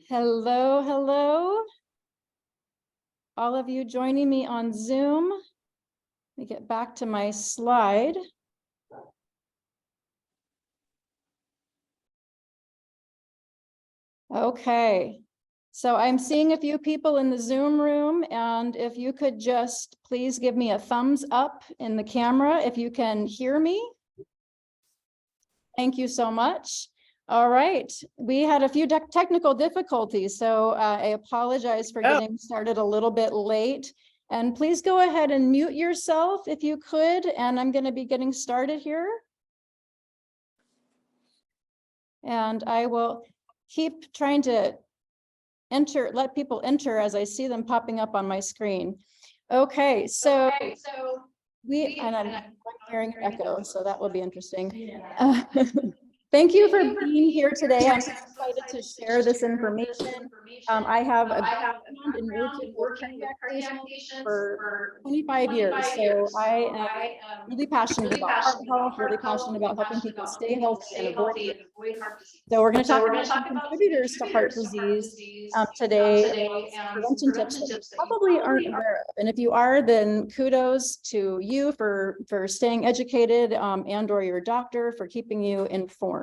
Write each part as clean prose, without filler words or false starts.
Hello, hello. All of you joining me on Zoom. Let me get back to my slide. Okay, so I'm seeing a few people in the Zoom room, and if you could just please give me a thumbs up in the camera if you can hear me. Thank you so much. All right, we had a few technical difficulties, so I apologize for getting started a little bit late. And please go ahead and mute yourself if you could, and I'm going to be getting started here. And I will keep trying to let people enter as I see them popping up on my screen. Okay, so and I'm hearing echo, so that will be interesting. Thank you for being here today. I'm excited to share this information. I have a background in working with cardiac patients for 25 years, so I am really passionate about heart health, really passionate about helping people stay healthy and avoid heart disease. So we're going to talk about some contributors to heart disease today, and prevention tips that you probably aren't aware of. And if you are, then kudos to you for staying educated and or your doctor for keeping you informed.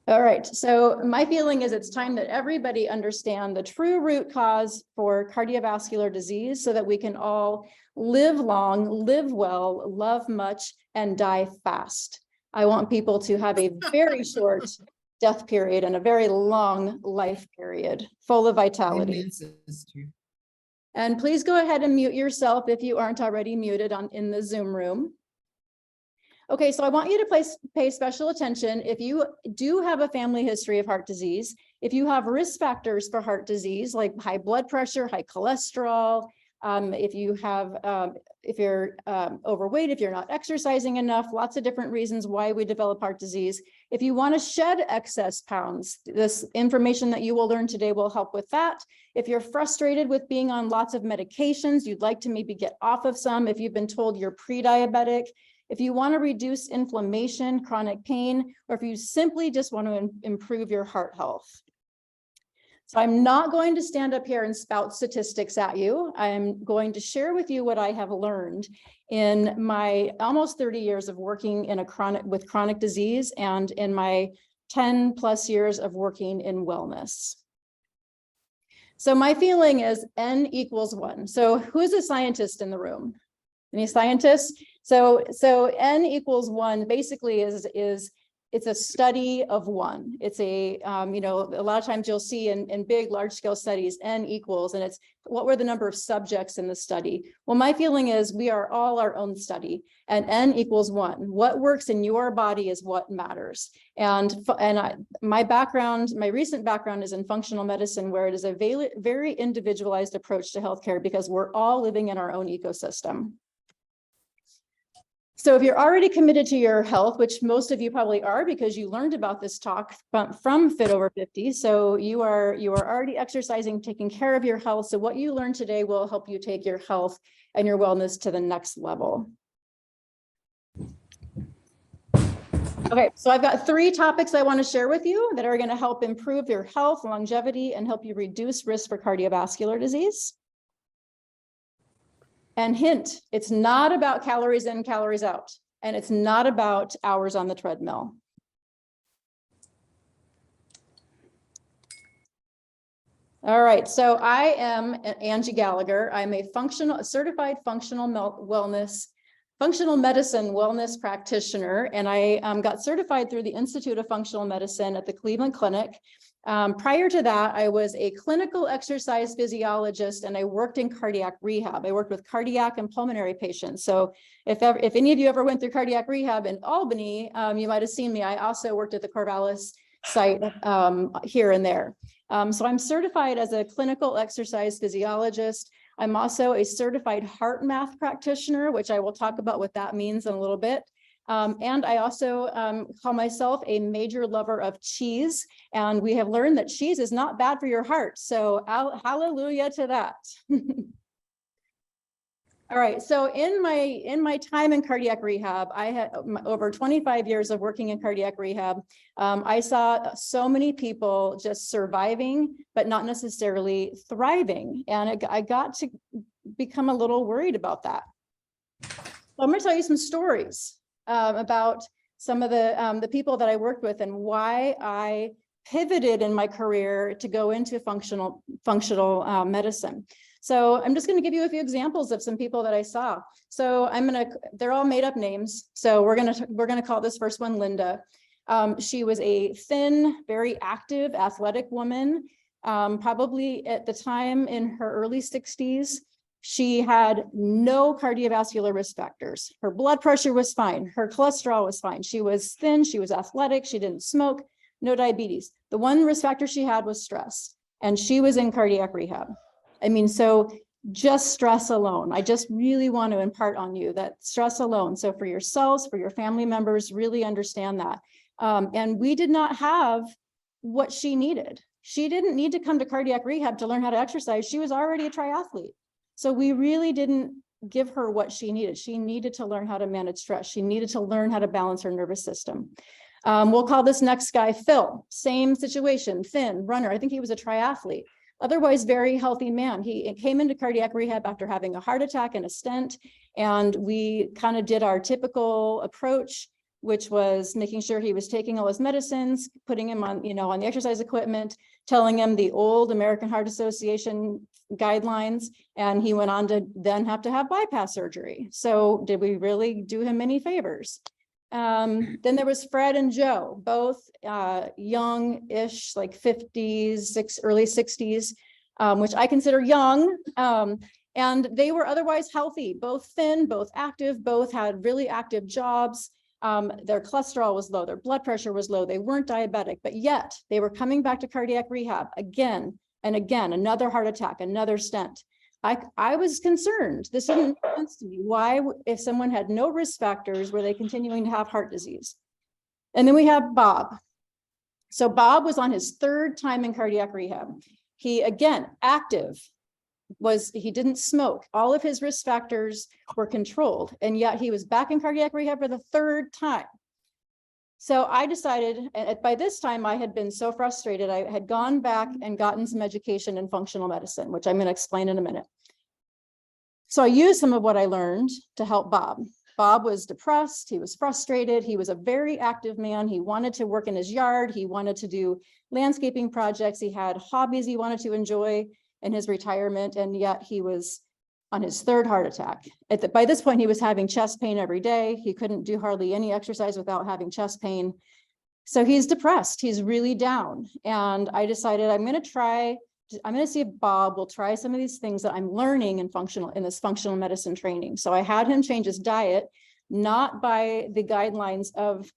All right, so my feeling is it's time that everybody understand the true root cause for cardiovascular disease so that we can all live long, live well, love much, and die fast. I want people to have a very short death period and a very long life period, full of vitality. And please go ahead and mute yourself if you aren't already muted in the Zoom room. Okay, so I want you to pay special attention if you do have a family history of heart disease, if you have risk factors for heart disease like high blood pressure, high cholesterol, if you're overweight, if you're not exercising enough, lots of different reasons why we develop heart disease. If you want to shed excess pounds, this information that you will learn today will help with that. If you're frustrated with being on lots of medications, you'd like to maybe get off of some, if you've been told you're pre-diabetic, if you want to reduce inflammation, chronic pain, or if you simply just want to improve your heart health. So I'm not going to stand up here and spout statistics at you. I'm going to share with you what I have learned in my almost 30 years of working in with chronic disease and in my 10 plus years of working in wellness. So my feeling is N equals 1. So who's a scientist in the room? Any scientists? So N equals 1 basically is it's a study of 1. It's a, a lot of times you'll see in big, large scale studies, N equals, and it's what were the number of subjects in the study? Well, my feeling is we are all our own study, and N equals 1. What works in your body is what matters. My recent background is in functional medicine, where it is a very individualized approach to healthcare because we're all living in our own ecosystem. So if you're already committed to your health, which most of you probably are because you learned about this talk from Fit Over 50, so you are already exercising, taking care of your health. So what you learned today will help you take your health and your wellness to the next level. Okay, so I've got 3 topics I want to share with you that are going to help improve your health, longevity, and help you reduce risk for cardiovascular disease. And hint, it's not about calories in, calories out, and it's not about hours on the treadmill. All right, so I am Angie Gallagher. I'm a certified functional medicine wellness practitioner, and I got certified through the Institute of Functional Medicine at the Cleveland Clinic. Prior to that, I was a clinical exercise physiologist, and I worked in cardiac rehab. I worked with cardiac and pulmonary patients. So if any of you ever went through cardiac rehab in Albany, you might have seen me. I also worked at the Corvallis site here and there. So I'm certified as a clinical exercise physiologist. I'm also a certified heart math practitioner, which I will talk about what that means in a little bit. And I also call myself a major lover of cheese. And we have learned that cheese is not bad for your heart. So hallelujah to that. All right. So in my time in cardiac rehab, I had over 25 years of working in cardiac rehab. I saw so many people just surviving, but not necessarily thriving. And I got to become a little worried about that. So I'm going to tell you some stories about some of the people that I worked with and why I pivoted in my career to go into functional medicine. So I'm just going to give you a few examples of some people that I saw. So they're all made up names. So we're going to call this first one Linda. She was a thin, very active, athletic woman, probably at the time in her early 60s. She had no cardiovascular risk factors. Her blood pressure was fine. Her cholesterol was fine. She was thin. She was athletic. She didn't smoke, no diabetes. The one risk factor she had was stress, and she was in cardiac rehab. I mean, so just stress alone. I just really want to impart on you that stress alone. So for yourselves, for your family members, really understand that. And we did not have what she needed. She didn't need to come to cardiac rehab to learn how to exercise. She was already a triathlete. So we really didn't give her what she needed. She needed to learn how to manage stress. She needed to learn how to balance her nervous system. We'll call this next guy Phil. Same situation, thin, runner. I think he was a triathlete. Otherwise, very healthy man. He came into cardiac rehab after having a heart attack and a stent. And we kind of did our typical approach, which was making sure he was taking all his medicines, putting him on, on the exercise equipment, telling him the old American Heart Association guidelines. And he went on to then have to have bypass surgery. So did we really do him any favors? Then there was Fred and Joe, both young-ish, like 50s, early 60s, which I consider young. And they were otherwise healthy, both thin, both active, both had really active jobs. Their cholesterol was low, their blood pressure was low, they weren't diabetic, but yet they were coming back to cardiac rehab again and again, another heart attack, another stent. I was concerned. This didn't make sense to me. Why, if someone had no risk factors, were they continuing to have heart disease? And then we have Bob. So Bob was on his third time in cardiac rehab. He, again, active, he didn't smoke. All of his risk factors were controlled, and yet he was back in cardiac rehab for the third time. So I decided, and by this time I had been so frustrated, I had gone back and gotten some education in functional medicine, which I'm going to explain in a minute. So I used some of what I learned to help Bob. Bob was depressed, he was frustrated, he was a very active man, he wanted to work in his yard, he wanted to do landscaping projects, he had hobbies he wanted to enjoy in his retirement, and yet he was on his third heart attack. By this point, he was having chest pain every day. He couldn't do hardly any exercise without having chest pain. So he's depressed, he's really down. And I decided I'm going to see if Bob will try some of these things that I'm learning in this functional medicine training. So I had him change his diet, not by the guidelines of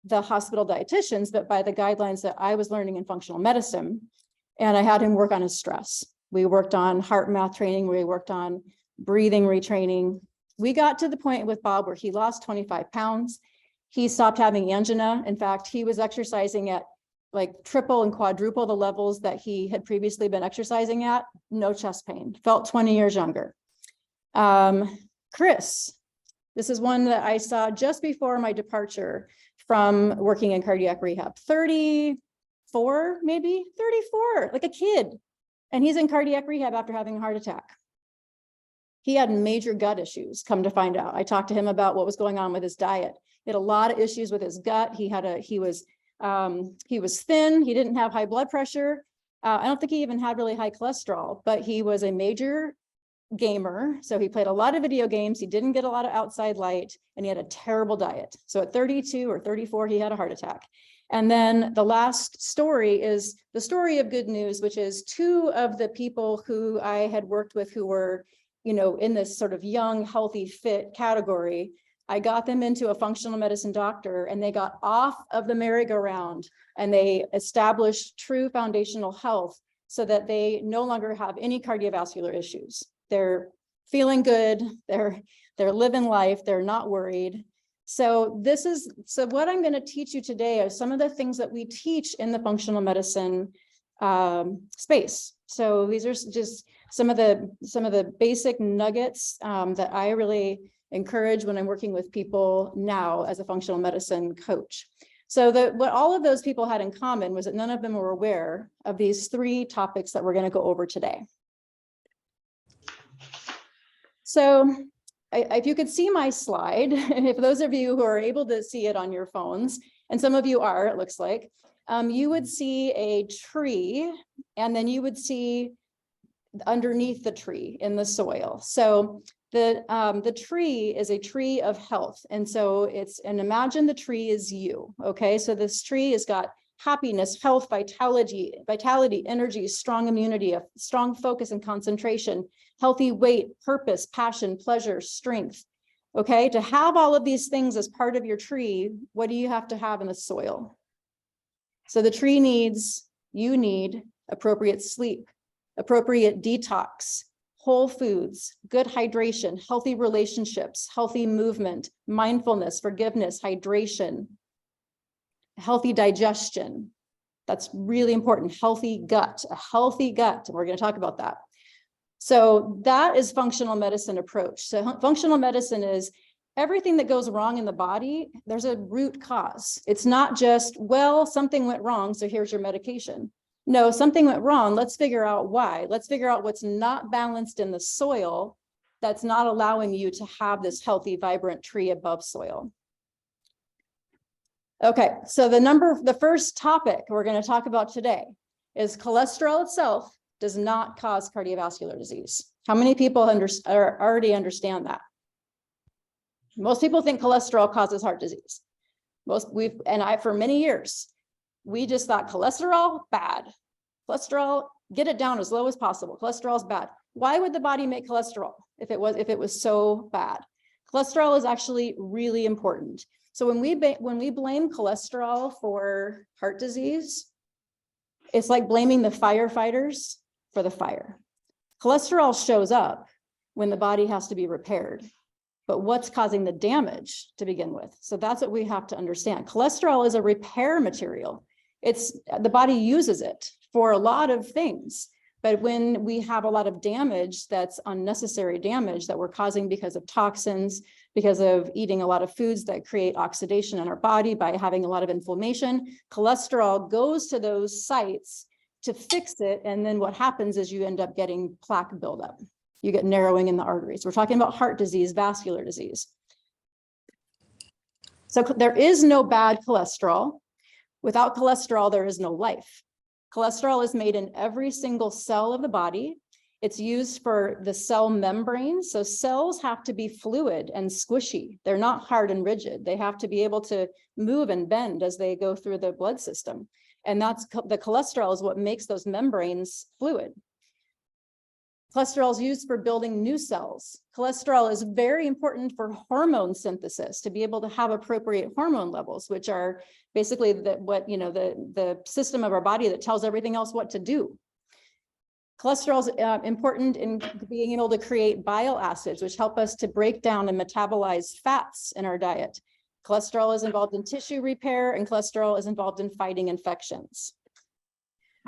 the hospital dietitians, but by the guidelines that I was learning in functional medicine. And I had him work on his stress. We worked on heart math training. We worked on breathing retraining. We got to the point with Bob where he lost 25 pounds. He stopped having angina. In fact, he was exercising at like triple and quadruple the levels that he had previously been exercising at. No chest pain, felt 20 years younger. Chris, this is one that I saw just before my departure from working in cardiac rehab. 34, maybe 34, like a kid. And he's in cardiac rehab after having a heart attack. He had major gut issues, come to find out. I talked to him about what was going on with his diet. He had a lot of issues with his gut. He was thin. He didn't have high blood pressure. I don't think he even had really high cholesterol, but he was a major gamer. So he played a lot of video games. He didn't get a lot of outside light, and he had a terrible diet. So at 32 or 34, he had a heart attack. And then the last story is the story of good news, which is two of the people who I had worked with who were, in this sort of young, healthy, fit category. I got them into a functional medicine doctor, and they got off of the merry-go-round and they established true foundational health so that they no longer have any cardiovascular issues. They're feeling good. They're living life. They're not worried. So what I'm going to teach you today are some of the things that we teach in the functional medicine space. So these are just some of the basic nuggets that I really encourage when I'm working with people now as a functional medicine coach. So what all of those people had in common was that none of them were aware of these 3 topics that we're going to go over today. So if you could see my slide, if those of you who are able to see it on your phones, and some of you are, it looks like, you would see a tree, and then you would see underneath the tree in the soil. So the tree is a tree of health. And so and imagine the tree is you, okay? So this tree has got happiness, health, vitality, energy, strong immunity, a strong focus and concentration, healthy weight, purpose, passion, pleasure, strength, okay? To have all of these things as part of your tree, what do you have to have in the soil? So the tree you need appropriate sleep, appropriate detox, whole foods, good hydration, healthy relationships, healthy movement, mindfulness, forgiveness, hydration, healthy digestion. That's really important. Healthy gut, a healthy gut. And we're going to talk about that. So that is functional medicine approach. So functional medicine is everything that goes wrong in the body, there's a root cause. It's not just, well, something went wrong, so here's your medication. No, something went wrong. Let's figure out why. Let's figure out what's not balanced in the soil that's not allowing you to have this healthy, vibrant tree above soil. Okay, so the first topic we're going to talk about today is cholesterol itself does not cause cardiovascular disease. How many people already understand that? Most people think cholesterol causes heart disease. For many years, we just thought cholesterol, bad. Cholesterol, get it down as low as possible. Cholesterol is bad. Why would the body make cholesterol if it was so bad? Cholesterol is actually really important. So when we blame cholesterol for heart disease, it's like blaming the firefighters for the fire. Cholesterol shows up when the body has to be repaired, but what's causing the damage to begin with? So that's what we have to understand. Cholesterol is a repair material. The body uses it for a lot of things, but when we have a lot of damage, that's unnecessary damage that we're causing because of toxins, because of eating a lot of foods that create oxidation in our body, by having a lot of inflammation, cholesterol goes to those sites to fix it. And then what happens is you end up getting plaque buildup. You get narrowing in the arteries. We're talking about heart disease, vascular disease. So there is no bad cholesterol. Without cholesterol, there is no life. Cholesterol is made in every single cell of the body. It's used for the cell membranes. So cells have to be fluid and squishy. They're not hard and rigid. They have to be able to move and bend as they go through the blood system. And the cholesterol is what makes those membranes fluid. Cholesterol is used for building new cells. Cholesterol is very important for hormone synthesis, to be able to have appropriate hormone levels, which are basically the system of our body that tells everything else what to do. Cholesterol is important in being able to create bile acids, which help us to break down and metabolize fats in our diet. Cholesterol is involved in tissue repair, and cholesterol is involved in fighting infections.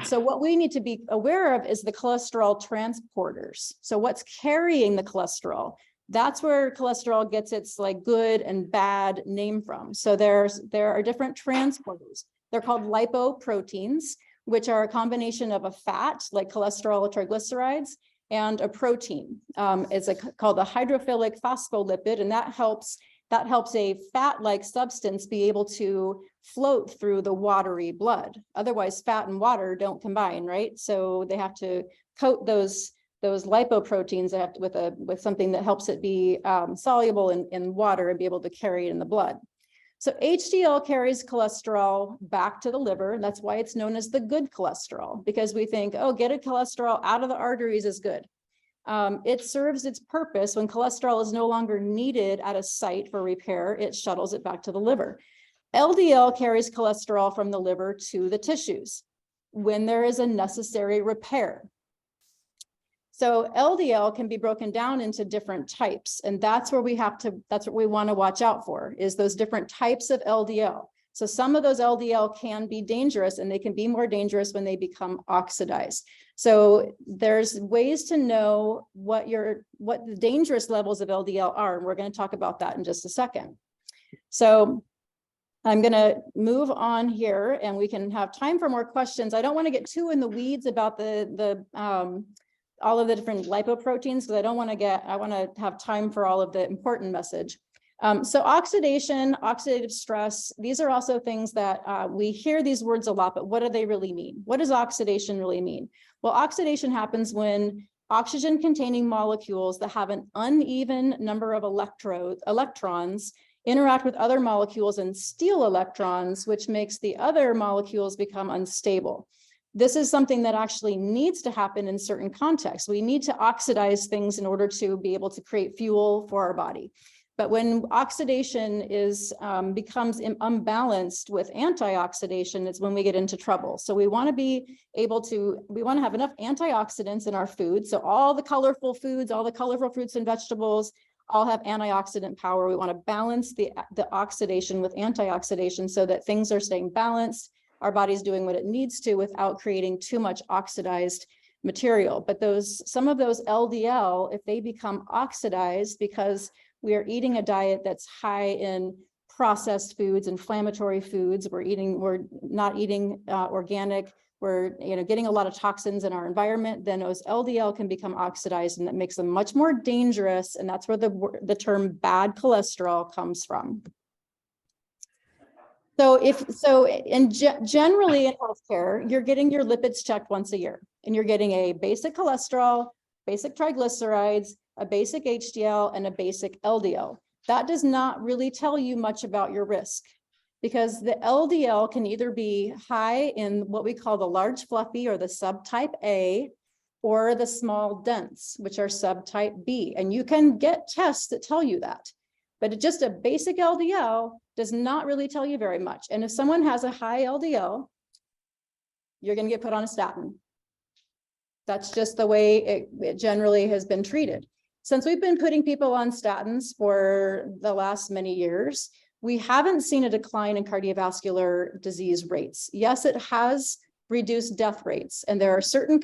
So what we need to be aware of is the cholesterol transporters. So what's carrying the cholesterol? That's where cholesterol gets its like good and bad name from. So there are different transporters. They're called lipoproteins, which are a combination of a fat like cholesterol or triglycerides and a protein. It's called a hydrophilic phospholipid, and that helps a fat-like substance be able to float through the watery blood. Otherwise, fat and water don't combine, right? So they have to coat those lipoproteins with something that helps it be soluble in water and be able to carry it in the blood. So HDL carries cholesterol back to the liver. That's why it's known as the good cholesterol, because we think, oh, getting cholesterol out of the arteries is good. It serves its purpose when cholesterol is no longer needed at a site for repair. It shuttles it back to the liver. LDL carries cholesterol from the liver to the tissues when there is a necessary repair. So LDL can be broken down into different types, and that's what we want to watch out for, is those different types of LDL. So some of those LDL can be dangerous, and they can be more dangerous when they become oxidized. So there's ways to know what the dangerous levels of LDL are, and we're going to talk about that in just a second. So I'm going to move on here, and we can have time for more questions. I don't want to get too in the weeds about all of the different lipoproteins, because I want to have time for all of the important message. So oxidation, oxidative stress, these are also things that we hear these words a lot, but what do they really mean? What does oxidation really mean? Well, oxidation happens when oxygen-containing molecules that have an uneven number of electrons interact with other molecules and steal electrons, which makes the other molecules become unstable. This is something that actually needs to happen in certain contexts. We need to oxidize things in order to be able to create fuel for our body. But when oxidation becomes unbalanced with antioxidation, it's when we get into trouble. So we want to have enough antioxidants in our food. So all the colorful foods, all the colorful fruits and vegetables, all have antioxidant power. We want to balance the oxidation with antioxidation so that things are staying balanced. Our body's doing what it needs to without creating too much oxidized material. But some of those LDL, if they become oxidized because we are eating a diet that's high in processed foods, inflammatory foods, we're not eating organic, we're getting a lot of toxins in our environment, then those LDL can become oxidized, and that makes them much more dangerous. And that's where the term bad cholesterol comes from. Generally in healthcare, you're getting your lipids checked once a year, and you're getting a basic cholesterol, basic triglycerides, a basic HDL, and a basic LDL. That does not really tell you much about your risk, because the LDL can either be high in what we call the large fluffy or the subtype A, or the small dense, which are subtype B. And you can get tests that tell you that. But just a basic LDL does not really tell you very much. And if someone has a high LDL, you're going to get put on a statin. That's just the way it generally has been treated. Since we've been putting people on statins for the last many years, we haven't seen a decline in cardiovascular disease rates. Yes, it has reduced death rates, and there are certain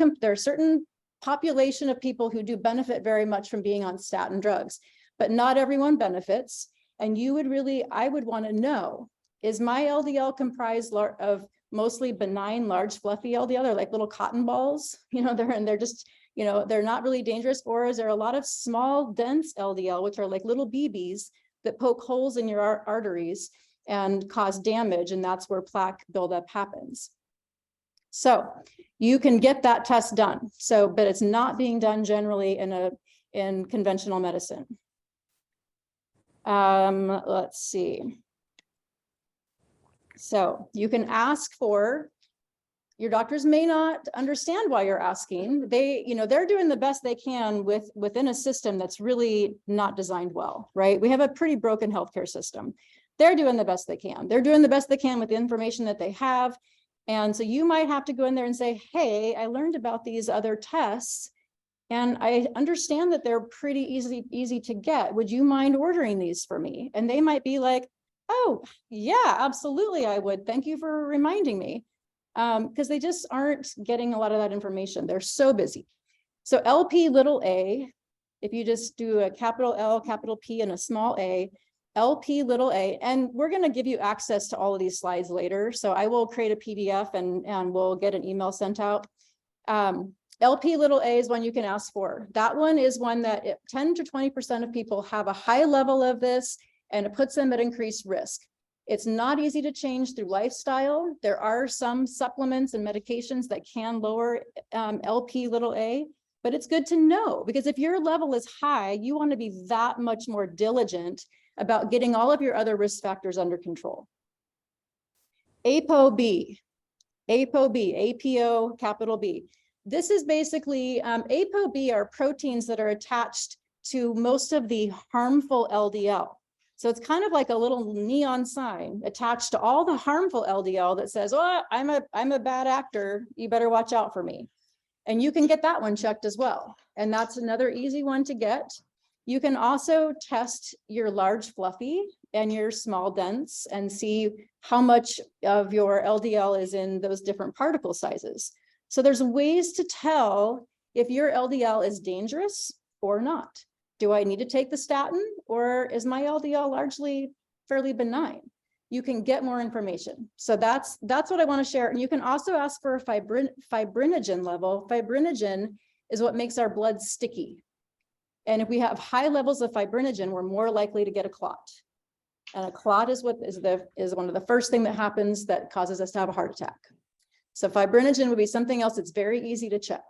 population of people who do benefit very much from being on statin drugs, but not everyone benefits. And I would want to know, is my LDL comprised of mostly benign, large, fluffy LDL? They're like little cotton balls, they're just, they're not really dangerous. Or is there a lot of small, dense LDL, which are like little BBs that poke holes in your arteries and cause damage? And that's where plaque buildup happens. So you can get that test done. But it's not being done generally in conventional medicine. Let's see. So you can ask for, your doctors may not understand why you're asking. They're doing the best they can within a system that's really not designed well, right? We have a pretty broken healthcare system. They're doing the best they can. They're doing the best they can with the information that they have. And so you might have to go in there and say, hey, I learned about these other tests, and I understand that they're pretty easy to get. Would you mind ordering these for me? And they might be like, oh, yeah, absolutely, I would. Thank you for reminding me. Because they just aren't getting a lot of that information. They're so busy. So Lp(a), if you just do a capital L, capital P, and a small a, Lp(a), and we're going to give you access to all of these slides later. So I will create a PDF and we'll get an email sent out. Lp(a) is one you can ask for. That one is one that 10 to 20% of people have a high level of this, and it puts them at increased risk. It's not easy to change through lifestyle. There are some supplements and medications that can lower Lp(a), but it's good to know, because if your level is high, you want to be that much more diligent about getting all of your other risk factors under control. ApoB, APO, capital B. This is basically, ApoB are proteins that are attached to most of the harmful LDL. So it's kind of like a little neon sign attached to all the harmful LDL that says, oh, I'm a bad actor, you better watch out for me. And you can get that one checked as well. And that's another easy one to get. You can also test your large fluffy and your small dents and see how much of your LDL is in those different particle sizes. So there's ways to tell if your LDL is dangerous or not. Do I need to take the statin, or is my LDL largely fairly benign? You can get more information. So that's what I want to share. And you can also ask for a fibrinogen level. Fibrinogen is what makes our blood sticky. And if we have high levels of fibrinogen, we're more likely to get a clot. And a clot is one of the first thing that happens that causes us to have a heart attack. So fibrinogen would be something else that's very easy to check.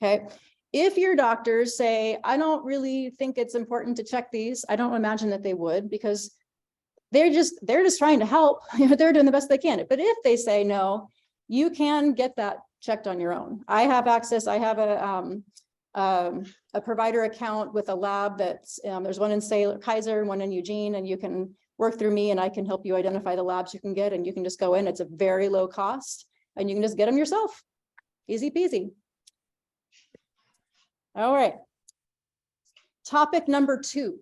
Okay. If your doctors say, I don't really think it's important to check these, I don't imagine that they would, because they're just trying to help. They're doing the best they can. But if they say no, you can get that checked on your own. I have access. I have a provider account with a lab that's there's one in Kaiser and one in Eugene, and you can work through me and I can help you identify the labs you can get, and you can just go in. It's a very low cost and you can just get them yourself. Easy peasy. All right. Topic number 2.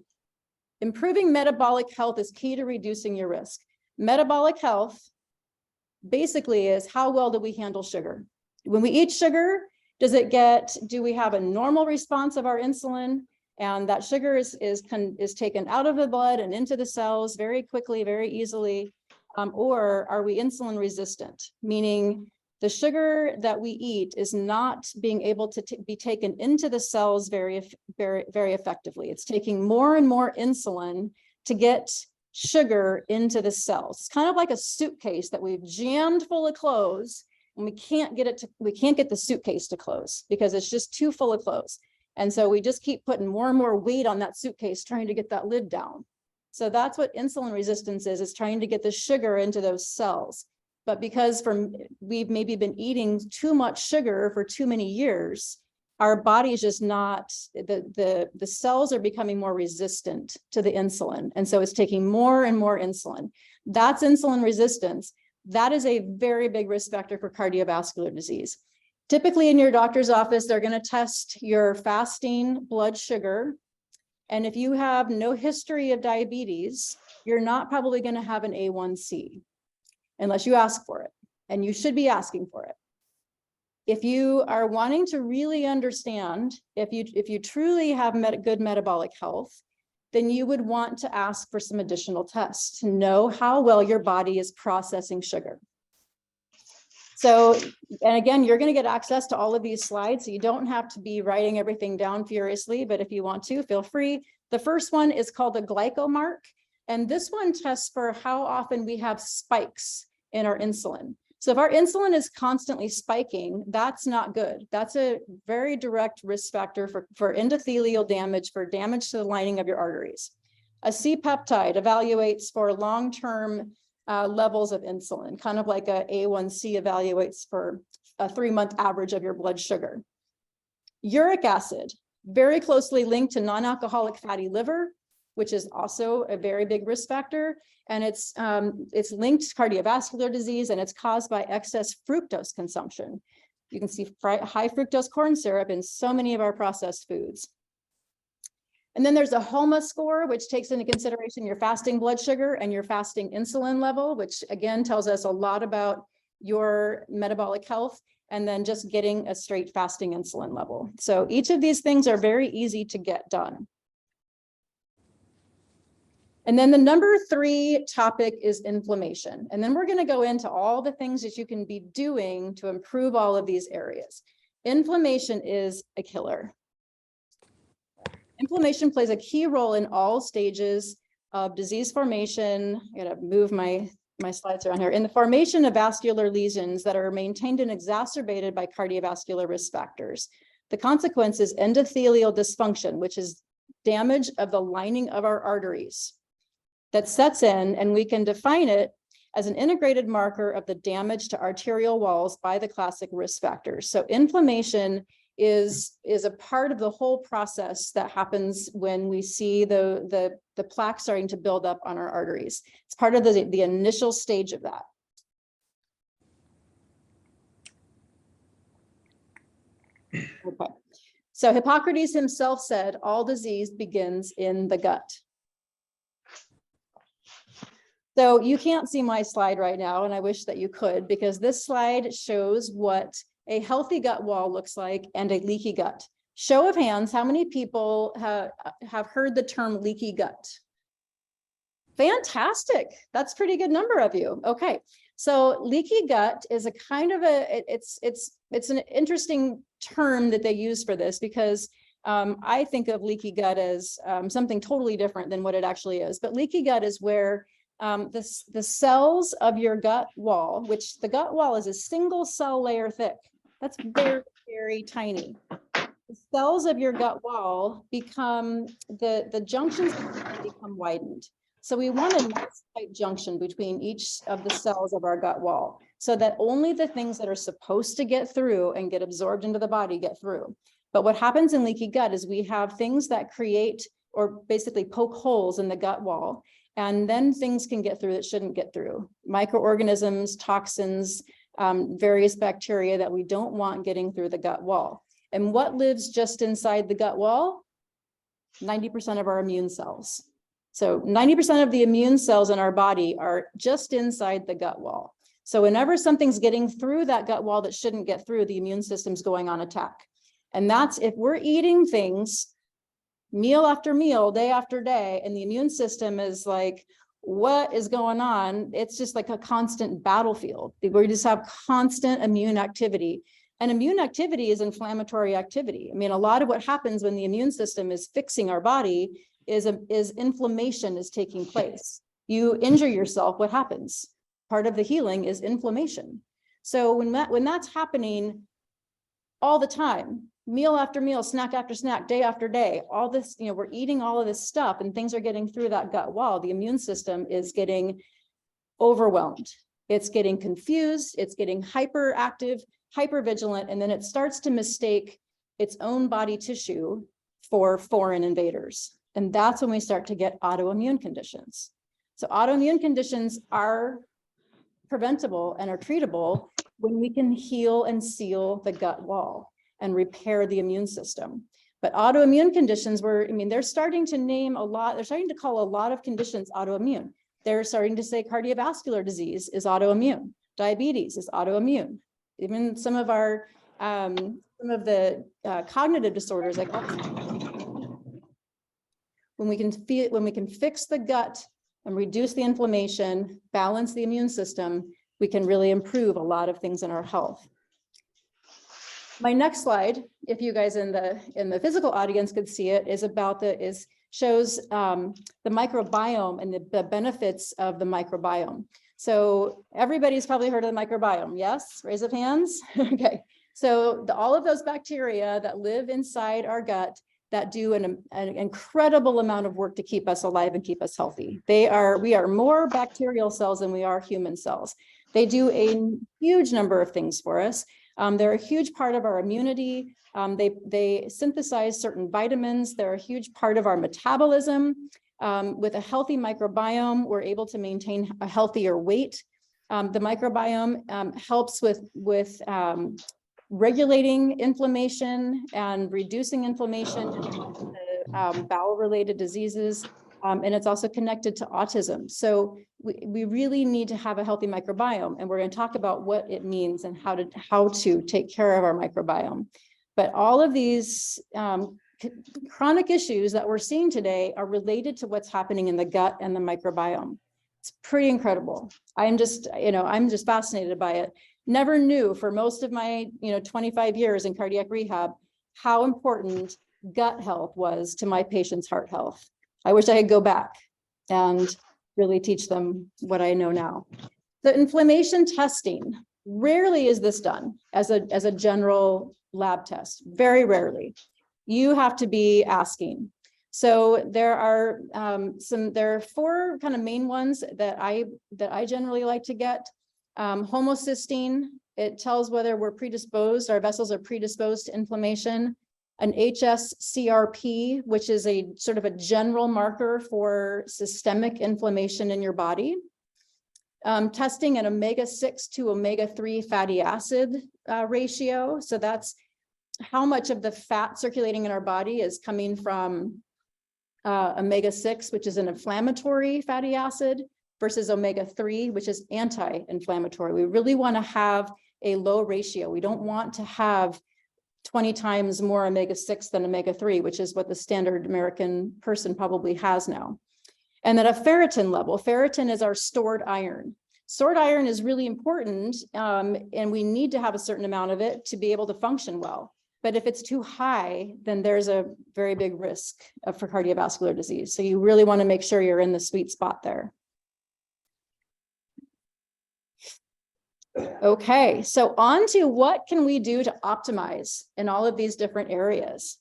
Improving metabolic health is key to reducing your risk. Metabolic health basically is how well do we handle sugar? When we eat sugar, do we have a normal response of our insulin? And that sugar is taken out of the blood and into the cells very quickly, very easily. Or are we insulin resistant? Meaning the sugar that we eat is not being able to be taken into the cells very effectively. It's taking more and more insulin to get sugar into the cells. It's kind of like a suitcase that we've jammed full of clothes, and we can't get the suitcase to close because it's just too full of clothes. And so we just keep putting more and more weight on that suitcase, trying to get that lid down. So that's what insulin resistance is trying to get the sugar into those cells. But because we've maybe been eating too much sugar for too many years, our body is just not, the cells are becoming more resistant to the insulin. And so it's taking more and more insulin. That's insulin resistance. That is a very big risk factor for cardiovascular disease. Typically in your doctor's office, they're going to test your fasting blood sugar. And if you have no history of diabetes, you're not probably going to have an A1C. Unless you ask for it, and you should be asking for it. If you are wanting to really understand, if you truly have good metabolic health, then you would want to ask for some additional tests to know how well your body is processing sugar. So, and again, you're going to get access to all of these slides, so you don't have to be writing everything down furiously, but if you want to, feel free. The first one is called the GlycoMark. And this one tests for how often we have spikes in our insulin. So if our insulin is constantly spiking, that's not good. That's a very direct risk factor for endothelial damage, for damage to the lining of your arteries. A C-peptide evaluates for long-term levels of insulin, kind of like a A1C evaluates for a 3-month average of your blood sugar. Uric acid, very closely linked to non-alcoholic fatty liver, which is also a very big risk factor. And it's linked to cardiovascular disease, and it's caused by excess fructose consumption. You can see high fructose corn syrup in so many of our processed foods. And then there's a HOMA score, which takes into consideration your fasting blood sugar and your fasting insulin level, which again tells us a lot about your metabolic health, and then just getting a straight fasting insulin level. So each of these things are very easy to get done. And then the number 3 topic is inflammation. And then we're going to go into all the things that you can be doing to improve all of these areas. Inflammation is a killer. Inflammation plays a key role in all stages of disease formation. I gotta move my slides around here. In the formation of vascular lesions that are maintained and exacerbated by cardiovascular risk factors. The consequence is endothelial dysfunction, which is damage of the lining of our arteries that sets in, and we can define it as an integrated marker of the damage to arterial walls by the classic risk factors. So inflammation is a part of the whole process that happens when we see the plaque starting to build up on our arteries. It's part of the initial stage of that. Okay. So Hippocrates himself said, all disease begins in the gut. So you can't see my slide right now, and I wish that you could, because this slide shows what a healthy gut wall looks like and a leaky gut. Show of hands, how many people have heard the term leaky gut? Fantastic. That's a pretty good number of you. Okay. So leaky gut is a kind of it's an interesting term that they use for this, because I think of leaky gut as something totally different than what it actually is. But leaky gut is where the cells of your gut wall, which the gut wall is a single cell layer thick. That's very, very tiny. The cells of your gut wall become, the junctions become widened. So we want a nice tight junction between each of the cells of our gut wall, so that only the things that are supposed to get through and get absorbed into the body get through. But what happens in leaky gut is we have things that create or basically poke holes in the gut wall, and then things can get through that shouldn't get through. Microorganisms, toxins, various bacteria that we don't want getting through the gut wall. And what lives just inside the gut wall? 90% of our immune cells. So 90% of the immune cells in our body are just inside the gut wall. So whenever something's getting through that gut wall that shouldn't get through, the immune system's going on attack. And that's if we're eating things meal after meal, day after day, and the immune system is like, what is going on? It's just like a constant battlefield where you just have constant immune activity. And immune activity is inflammatory activity. I mean, a lot of what happens when the immune system is fixing our body is inflammation is taking place. You injure yourself, what happens? Part of the healing is inflammation. So when that's happening all the time, meal after meal, snack after snack, day after day, all this, we're eating all of this stuff and things are getting through that gut wall, the immune system is getting overwhelmed. It's getting confused, it's getting hyperactive, hypervigilant, and then it starts to mistake its own body tissue for foreign invaders. And that's when we start to get autoimmune conditions. So autoimmune conditions are preventable and are treatable when we can heal and seal the gut wall and repair the immune system. But autoimmune conditions they're starting to name a lot, they're starting to call a lot of conditions autoimmune. They're starting to say cardiovascular disease is autoimmune, diabetes is autoimmune. Even some of our, the cognitive disorders like when we can fix the gut and reduce the inflammation, balance the immune system, we can really improve a lot of things in our health. My next slide, if you guys in the physical audience could see it, shows the microbiome and the benefits of the microbiome. So everybody's probably heard of the microbiome, yes? Raise of hands. Okay. So all of those bacteria that live inside our gut that do an incredible amount of work to keep us alive and keep us healthy. We are more bacterial cells than we are human cells. They do a huge number of things for us. They're a huge part of our immunity. They synthesize certain vitamins. They're a huge part of our metabolism. With a healthy microbiome, we're able to maintain a healthier weight. The microbiome helps with regulating inflammation and reducing inflammation, bowel-related diseases, and it's also connected to autism. So we really need to have a healthy microbiome, and we're going to talk about what it means and how to take care of our microbiome. But all of these chronic issues that we're seeing today are related to what's happening in the gut and the microbiome. It's pretty incredible. I'm just fascinated by it. Never knew for most of my 25 years in cardiac rehab how important gut health was to my patients' heart health. I wish I could go back and really teach them what I know now. The inflammation testing, rarely is this done as a general lab test, very rarely. You have to be asking. So there are four kind of main ones that I generally like to get. Homocysteine, it tells whether we're predisposed, our vessels are predisposed to inflammation. An HSCRP, which is a sort of a general marker for systemic inflammation in your body. Testing an omega-6 to omega-3 fatty acid ratio. So that's how much of the fat circulating in our body is coming from omega-6, which is an inflammatory fatty acid, versus omega-3, which is anti-inflammatory. We really want to have a low ratio. We don't want to have 20 times more omega-6 than omega-3, which is what the standard American person probably has now. And then a ferritin level. Ferritin is our stored iron. Stored iron is really important, and we need to have a certain amount of it to be able to function well. But if it's too high, then there's a very big risk for cardiovascular disease. So you really want to make sure you're in the sweet spot there. Okay, so on to what can we do to optimize in all of these different areas.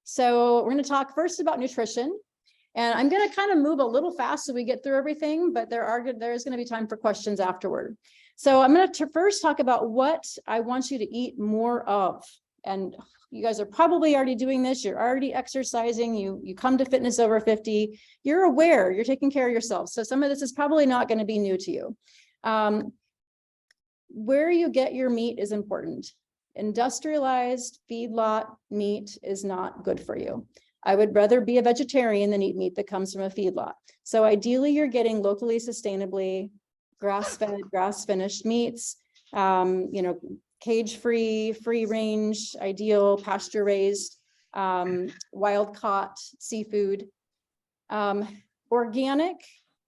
So we're going to talk first about nutrition. And I'm going to kind of move a little fast so we get through everything, but there's going to be time for questions afterward. So I'm going to first talk about what I want you to eat more of. And you guys are probably already doing this. You're already exercising. You come to Fitness Over 50. You're aware. You're taking care of yourself. So some of this is probably not going to be new to you. Where you get your meat is important. Industrialized feedlot meat is not good for you. I would rather be a vegetarian than eat meat that comes from a feedlot. So ideally, you're getting locally sustainably grass-fed, grass-finished meats, cage-free, free-range, ideal, pasture-raised, wild-caught seafood. Organic,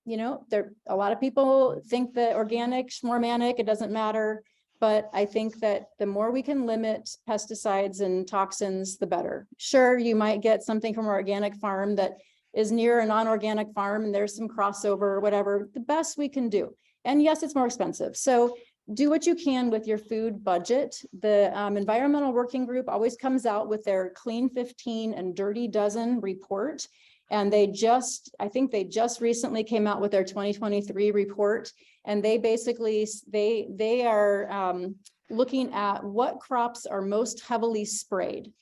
a lot of people think that organic, schmormanic, it doesn't matter. But I think that the more we can limit pesticides and toxins, the better. Sure, you might get something from an organic farm that is near a non-organic farm and there's some crossover or whatever, the best we can do. And yes, it's more expensive. So do what you can with your food budget. The Environmental Working Group always comes out with their Clean 15 and Dirty Dozen report. And I think they just recently came out with their 2023 report. And they basically, they are looking at what crops are most heavily sprayed.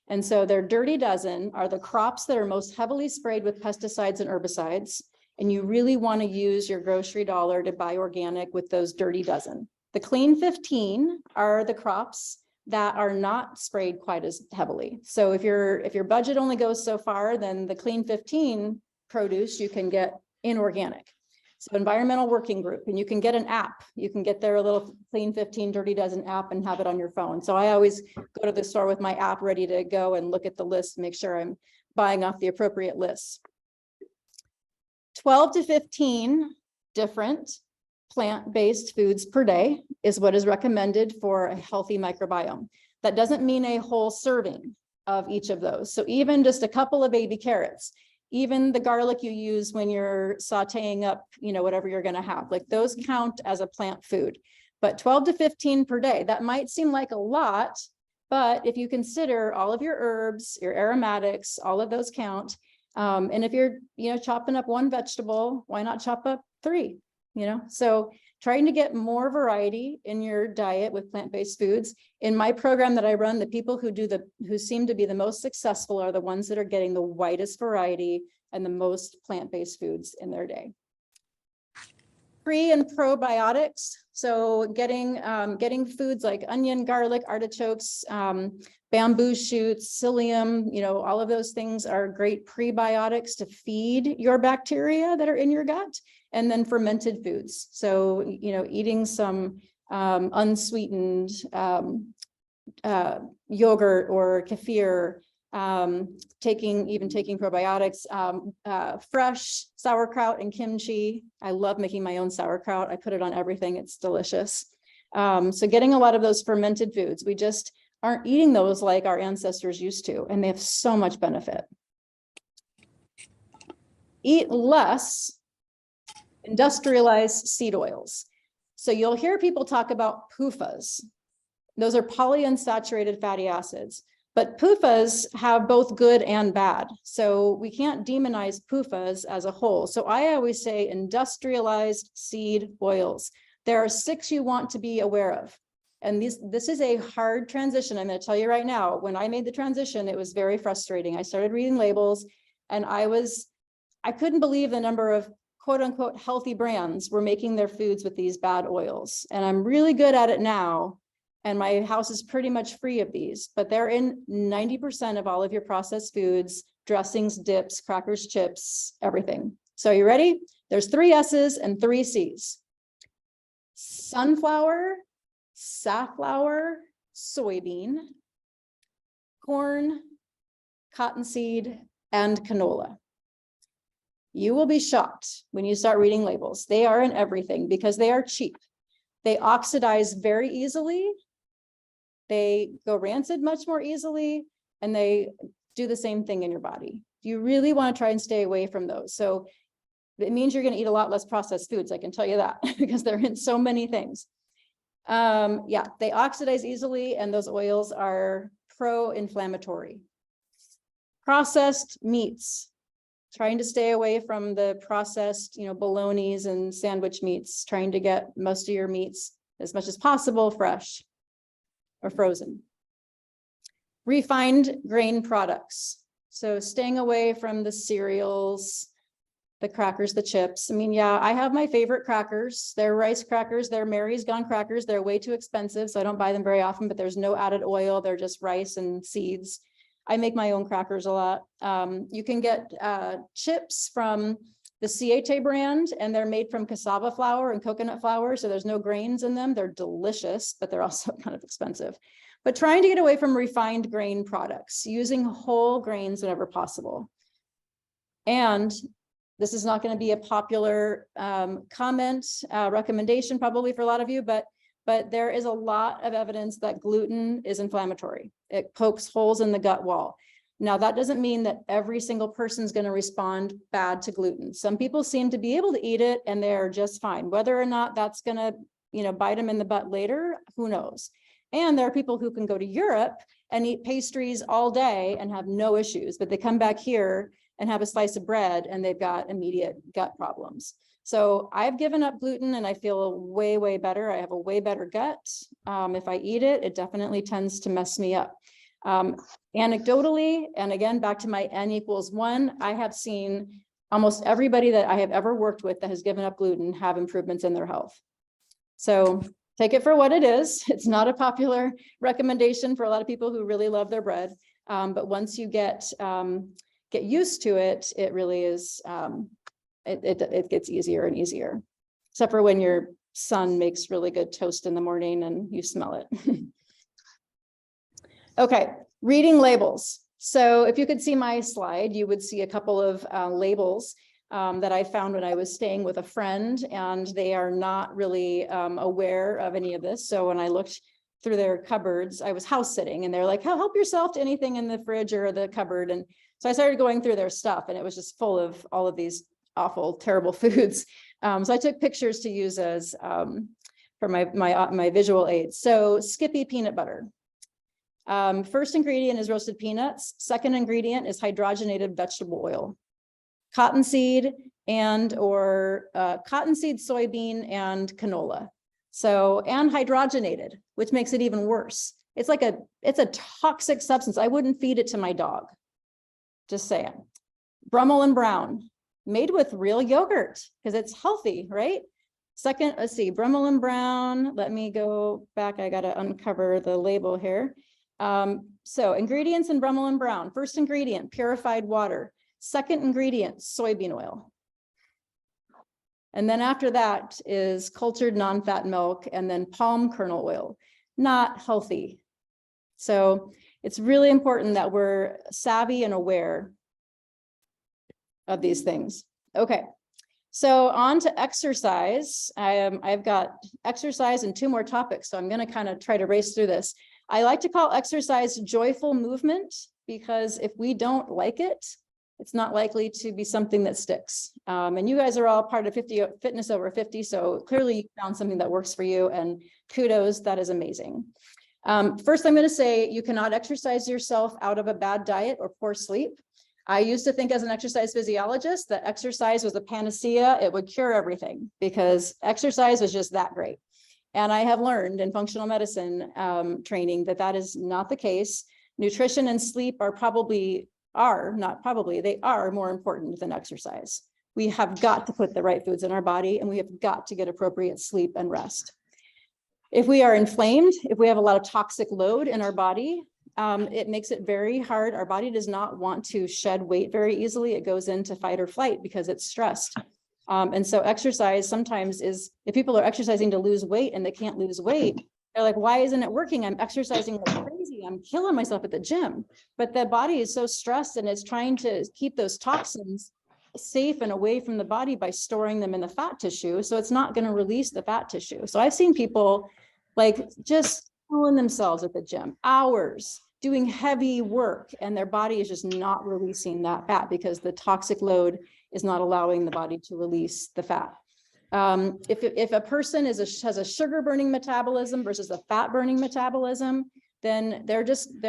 And so their Dirty Dozen are the crops that are most heavily sprayed with pesticides and herbicides. And you really want to use your grocery dollar to buy organic with those Dirty Dozen. The Clean 15 are the crops that are not sprayed quite as heavily. So if your budget only goes so far, then the Clean 15 produce you can get inorganic. So Environmental Working Group, and you can get an app. You can get their little Clean 15 Dirty Dozen app and have it on your phone. So I always go to the store with my app ready to go and look at the list, make sure I'm buying off the appropriate lists. 12 to 15 different plant-based foods per day is what is recommended for a healthy microbiome. That doesn't mean a whole serving of each of those. So even just a couple of baby carrots, even the garlic you use when you're sauteing up, whatever you're going to have, like those count as a plant food. But 12 to 15 per day, that might seem like a lot, but if you consider all of your herbs, your aromatics, all of those count. And if you're, chopping up one vegetable, why not chop up 3? So trying to get more variety in your diet with plant-based foods. In my program that I run, the people who seem to be the most successful are the ones that are getting the widest variety and the most plant-based foods in their day. Pre and probiotics. So getting foods like onion, garlic, artichokes, bamboo shoots, psyllium, all of those things are great prebiotics to feed your bacteria that are in your gut. And then fermented foods. So, eating some unsweetened yogurt or kefir, taking probiotics, fresh sauerkraut and kimchi. I love making my own sauerkraut. I put it on everything. It's delicious. So getting a lot of those fermented foods. We just aren't eating those like our ancestors used to, and they have so much benefit. Eat less industrialized seed oils. So you'll hear people talk about PUFAs. Those are polyunsaturated fatty acids, but PUFAs have both good and bad. So we can't demonize PUFAs as a whole. So I always say industrialized seed oils. There are 6 you want to be aware of. And this is a hard transition. I'm going to tell you right now, when I made the transition, it was very frustrating. I started reading labels and I couldn't believe the number of quote unquote healthy brands were making their foods with these bad oils. And I'm really good at it now. And my house is pretty much free of these, but they're in 90% of all of your processed foods, dressings, dips, crackers, chips, everything. So you ready? There's 3 S's and 3 C's. Sunflower, safflower, soybean, corn, cottonseed, and canola. You will be shocked when you start reading labels. They are in everything because they are cheap. They oxidize very easily. They go rancid much more easily, and they do the same thing in your body. You really want to try and stay away from those. So it means you're going to eat a lot less processed foods, I can tell you that, because they're in so many things. Yeah, they oxidize easily, and those oils are pro-inflammatory. Processed meats. Trying to stay away from the processed, bolognas and sandwich meats, trying to get most of your meats as much as possible fresh or frozen. Refined grain products. So staying away from the cereals, the crackers, the chips. I mean, yeah, I have my favorite crackers. They're rice crackers. They're Mary's Gone crackers. They're way too expensive, so I don't buy them very often, but there's no added oil. They're just rice and seeds. I make my own crackers a lot. You can get chips from the Siete brand, and they're made from cassava flour and coconut flour, so there's no grains in them. They're delicious, but they're also kind of expensive. But trying to get away from refined grain products, using whole grains whenever possible. And this is not going to be a popular recommendation probably for a lot of you, but there is a lot of evidence that gluten is inflammatory. It pokes holes in the gut wall. Now, that doesn't mean that every single person is going to respond bad to gluten. Some people seem to be able to eat it and they're just fine. Whether or not that's going to, bite them in the butt later, who knows? And there are people who can go to Europe and eat pastries all day and have no issues, but they come back here and have a slice of bread and they've got immediate gut problems. So I've given up gluten and I feel way, way better. I have a way better gut. If I eat it, it definitely tends to mess me up. Anecdotally, and again, back to my N=1, I have seen almost everybody that I have ever worked with that has given up gluten have improvements in their health. So take it for what it is. It's not a popular recommendation for a lot of people who really love their bread. But once you get used to it, it really is, it gets easier and easier, except for when your son makes really good toast in the morning and you smell it. Okay, reading labels. So if you could see my slide, you would see a couple of labels that I found when I was staying with a friend, and they are not really aware of any of this. So when I looked through their cupboards, I was house sitting and they're like, help yourself to anything in the fridge or the cupboard. And so I started going through their stuff and it was just full of all of these awful, terrible foods. So I took pictures to use as for my visual aids. So Skippy peanut butter. First ingredient is roasted peanuts. Second ingredient is hydrogenated vegetable oil. Cottonseed or cottonseed, soybean, and canola. So, and hydrogenated, which makes it even worse. It's a toxic substance. I wouldn't feed it to my dog. Just saying. Brummel and Brown, made with real yogurt because it's healthy, right? Second, let's see, Brummel and Brown. Let me go back. I got to uncover the label here. So ingredients in Brummel and Brown. First ingredient, purified water. Second ingredient, soybean oil. And then after that is cultured non-fat milk and then palm kernel oil. Not healthy. So it's really important that we're savvy and aware of these things. Okay, so on to exercise. I've got exercise and 2 more topics, so I'm going to kind of try to race through this. I like to call exercise joyful movement because if we don't like it, it's not likely to be something that sticks. And you guys are all part of Fitness Over 50, so clearly you found something that works for you, and kudos, that is amazing. First, I'm going to say you cannot exercise yourself out of a bad diet or poor sleep. I used to think as an exercise physiologist that exercise was a panacea. It would cure everything because exercise was just that great. And I have learned in functional medicine training that is not the case. Nutrition and sleep they are more important than exercise. We have got to put the right foods in our body, and we have got to get appropriate sleep and rest. If we are inflamed, if we have a lot of toxic load in our body, It makes it very hard. Our body does not want to shed weight very easily. It goes into fight or flight because it's stressed. And so exercise sometimes is, if people are exercising to lose weight and they can't lose weight, they're like, why isn't it working? I'm exercising like crazy. I'm killing myself at the gym. But the body is so stressed and it's trying to keep those toxins safe and away from the body by storing them in the fat tissue. So it's not going to release the fat tissue. So I've seen people like just killing themselves at the gym, hours doing heavy work, and their body is just not releasing that fat because the toxic load is not allowing the body to release the fat. If a person has a sugar burning metabolism versus a fat burning metabolism, then their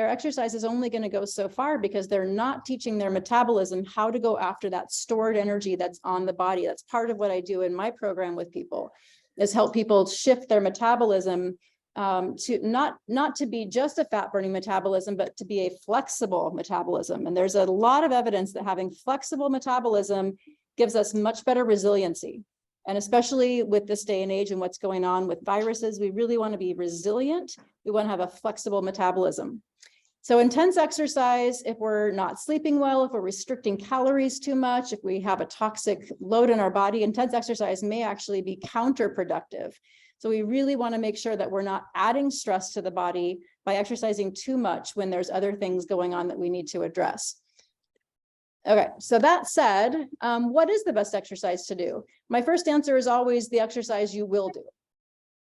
exercise is only going to go so far because they're not teaching their metabolism how to go after that stored energy that's on the body. That's part of what I do in my program with people, is help people shift their metabolism to not to be just a fat burning metabolism, but to be a flexible metabolism. And there's a lot of evidence that having flexible metabolism gives us much better resiliency. And especially with this day and age and what's going on with viruses, we really want to be resilient. We want to have a flexible metabolism. So intense exercise, if we're not sleeping well, if we're restricting calories too much, if we have a toxic load in our body, intense exercise may actually be counterproductive. So we really want to make sure that we're not adding stress to the body by exercising too much when there's other things going on that we need to address. Okay, so that said, what is the best exercise to do? My first answer is always the exercise you will do.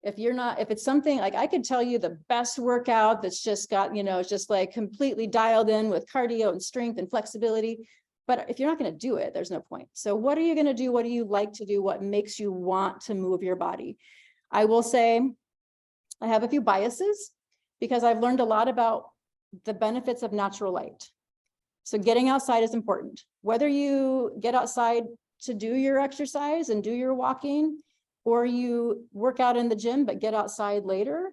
If it's something like, I could tell you the best workout that's just got, it's just like completely dialed in with cardio and strength and flexibility. But if you're not going to do it, there's no point. So what are you going to do? What do you like to do? What makes you want to move your body? I will say I have a few biases because I've learned a lot about the benefits of natural light. So getting outside is important. Whether you get outside to do your exercise and do your walking, or you work out in the gym, but get outside later,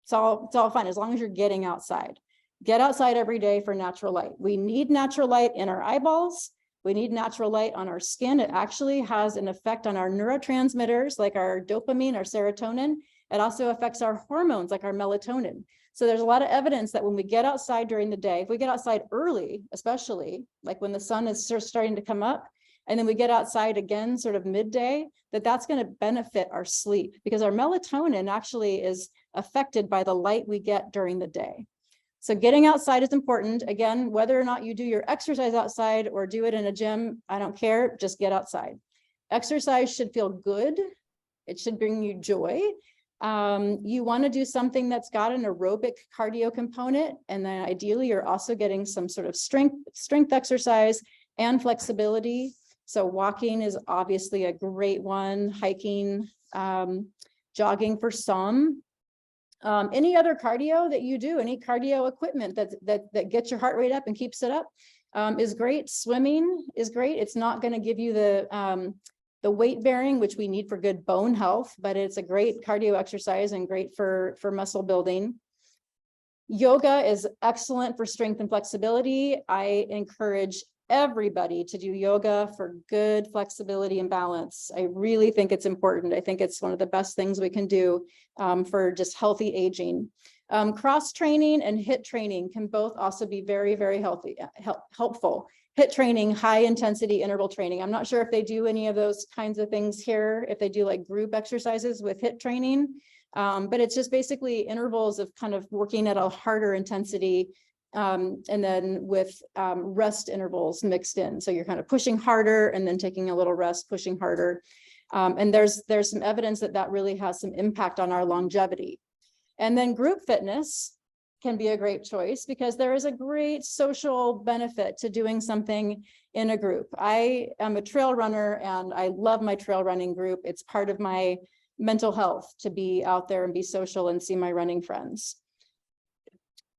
it's all fine as long as you're getting outside. Get outside every day for natural light. We need natural light in our eyeballs. We need natural light on our skin. It actually has an effect on our neurotransmitters, like our dopamine, our serotonin. It also affects our hormones, like our melatonin. So there's a lot of evidence that when we get outside during the day, if we get outside early, especially like when the sun is starting to come up, and then we get outside again, sort of midday, that's going to benefit our sleep because our melatonin actually is affected by the light we get during the day. So getting outside is important. Again, whether or not you do your exercise outside or do it in a gym, I don't care, just get outside. Exercise should feel good. It should bring you joy. You want to do something that's got an aerobic cardio component, and then ideally you're also getting some sort of strength exercise and flexibility. So walking is obviously a great one, hiking, jogging for some. Any other cardio that you do, any cardio equipment that gets your heart rate up and keeps it up is great. Swimming is great. It's not going to give you the weight bearing, which we need for good bone health, but it's a great cardio exercise and great for muscle building. Yoga is excellent for strength and flexibility. I encourage everybody to do yoga for good flexibility and balance. I really think it's important. I think it's one of the best things we can do for just healthy aging. Cross training and HIIT training can both also be very, very helpful. HIIT training, high intensity interval training. I'm not sure if they do any of those kinds of things here, if they do like group exercises with HIIT training, but it's just basically intervals of kind of working at a harder intensity and then with rest intervals mixed in. So you're kind of pushing harder and then taking a little rest, pushing harder. And there's some evidence that really has some impact on our longevity. And then group fitness can be a great choice because there is a great social benefit to doing something in a group. I am a trail runner and I love my trail running group. It's part of my mental health to be out there and be social and see my running friends.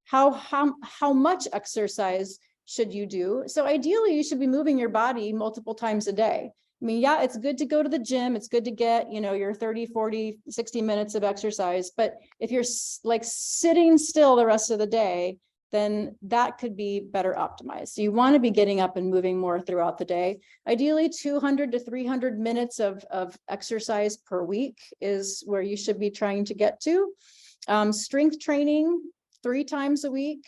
How much exercise should you do? So ideally you should be moving your body multiple times a day. I mean, yeah, it's good to go to the gym. It's good to get, your 30, 40, 60 minutes of exercise. But if you're like sitting still the rest of the day, then that could be better optimized. So you want to be getting up and moving more throughout the day. Ideally, 200 to 300 minutes of exercise per week is where you should be trying to get to. Strength training 3 times a week,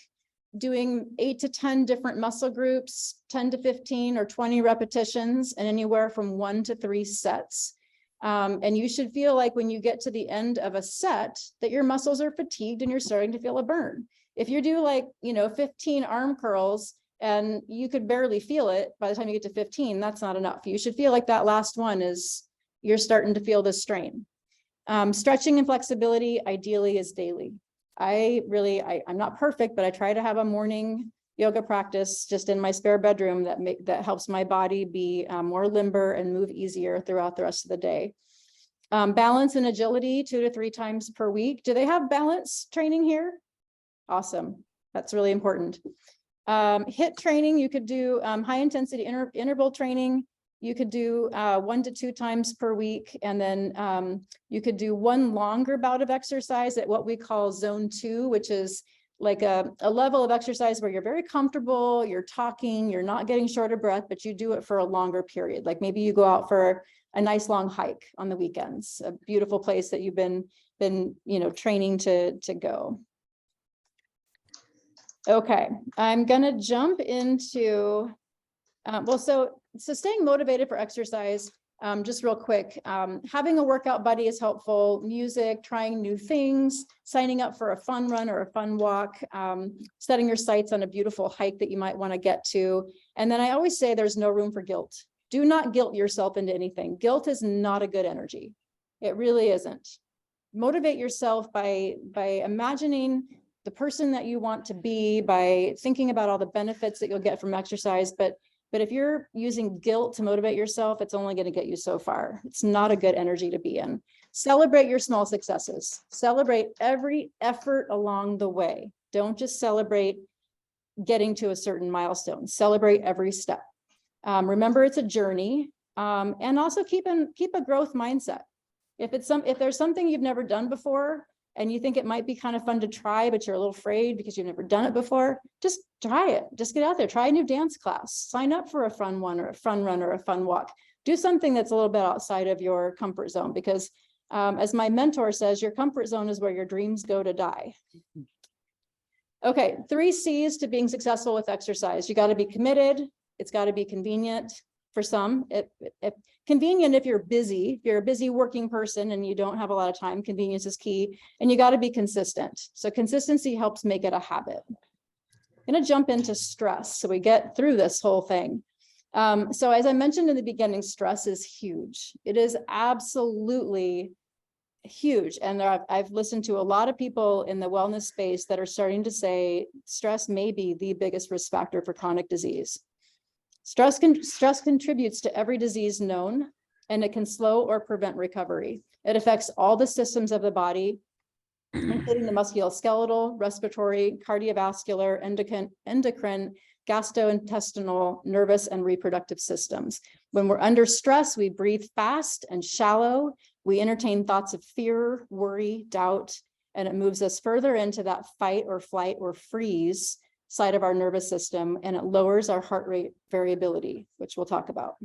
doing 8 to 10 different muscle groups, 10 to 15 or 20 repetitions, and anywhere from 1 to 3 sets. And you should feel like when you get to the end of a set that your muscles are fatigued and you're starting to feel a burn. If you do like, 15 arm curls and you could barely feel it by the time you get to 15, that's not enough. You should feel like that last one is, you're starting to feel the strain. Stretching and flexibility ideally is daily. I'm not perfect, but I try to have a morning yoga practice just in my spare bedroom that helps my body be more limber and move easier throughout the rest of the day. Balance and agility 2 to 3 times per week. Do they have balance training here? Awesome. That's really important. HIIT training, you could do high intensity interval training. You could do 1 to 2 times per week. And then you could do one longer bout of exercise at what we call zone 2, which is like a level of exercise where you're very comfortable, you're talking, you're not getting short of breath, but you do it for a longer period. Like maybe you go out for a nice long hike on the weekends, a beautiful place that you've been training to go. Okay, I'm gonna jump into, so staying motivated for exercise, just real quick, having a workout buddy is helpful. Music, trying new things, signing up for a fun run or a fun walk, setting your sights on a beautiful hike that you might want to get to. And then I always say there's no room for guilt. Do not guilt yourself into anything. Guilt is not a good energy. It really isn't. Motivate yourself by imagining the person that you want to be, by thinking about all the benefits that you'll get from exercise. But if you're using guilt to motivate yourself, it's only going to get you so far. It's not a good energy to be in. Celebrate your small successes. Celebrate every effort along the way. Don't just celebrate getting to a certain milestone. Celebrate every step. Remember, it's a journey, and also keep a growth mindset. If there's something you've never done before, and you think it might be kind of fun to try, but you're a little afraid because you've never done it before, just try it. Just get out there, try a new dance class, sign up for a fun one or a fun run or a fun walk. Do something that's a little bit outside of your comfort zone, because as my mentor says, your comfort zone is where your dreams go to die. Okay, 3 C's to being successful with exercise. You got to be committed. It's got to be convenient for some. Convenient if you're busy. If you're a busy working person and you don't have a lot of time, convenience is key. And you got to be consistent. So consistency helps make it a habit. I'm going to jump into stress so we get through this whole thing. So as I mentioned in the beginning, stress is huge. It is absolutely huge. And I've listened to a lot of people in the wellness space that are starting to say stress may be the biggest risk factor for chronic disease. Stress contributes to every disease known, and it can slow or prevent recovery. It affects all the systems of the body, including the musculoskeletal, respiratory, cardiovascular, endocrine, gastrointestinal, nervous, and reproductive systems. When we're under stress, we breathe fast and shallow. We entertain thoughts of fear, worry, doubt, and it moves us further into that fight or flight or freeze side of our nervous system, and it lowers our heart rate variability, which we'll talk about.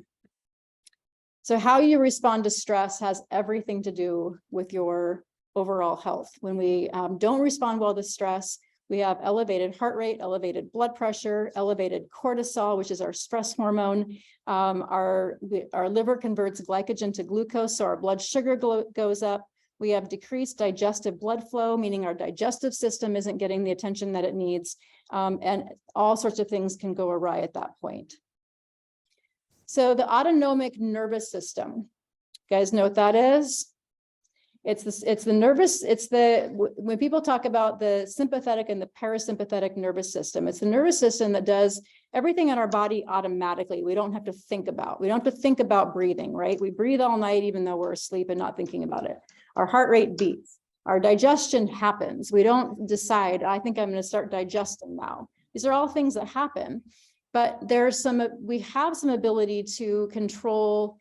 So how you respond to stress has everything to do with your overall health. When we don't respond well to stress, we have elevated heart rate, elevated blood pressure, elevated cortisol, which is our stress hormone. Our liver converts glycogen to glucose, so our blood sugar goes up. We have decreased digestive blood flow, meaning our digestive system isn't getting the attention that it needs. And all sorts of things can go awry at that point. So the autonomic nervous system, you guys know what that is? When people talk about the sympathetic and the parasympathetic nervous system, it's the nervous system that does everything in our body automatically. We don't have to think about breathing, right? We breathe all night, even though we're asleep and not thinking about it. Our heart rate beats. Our digestion happens. We don't decide, I think I'm going to start digesting now. These are all things that happen, but we have some ability to control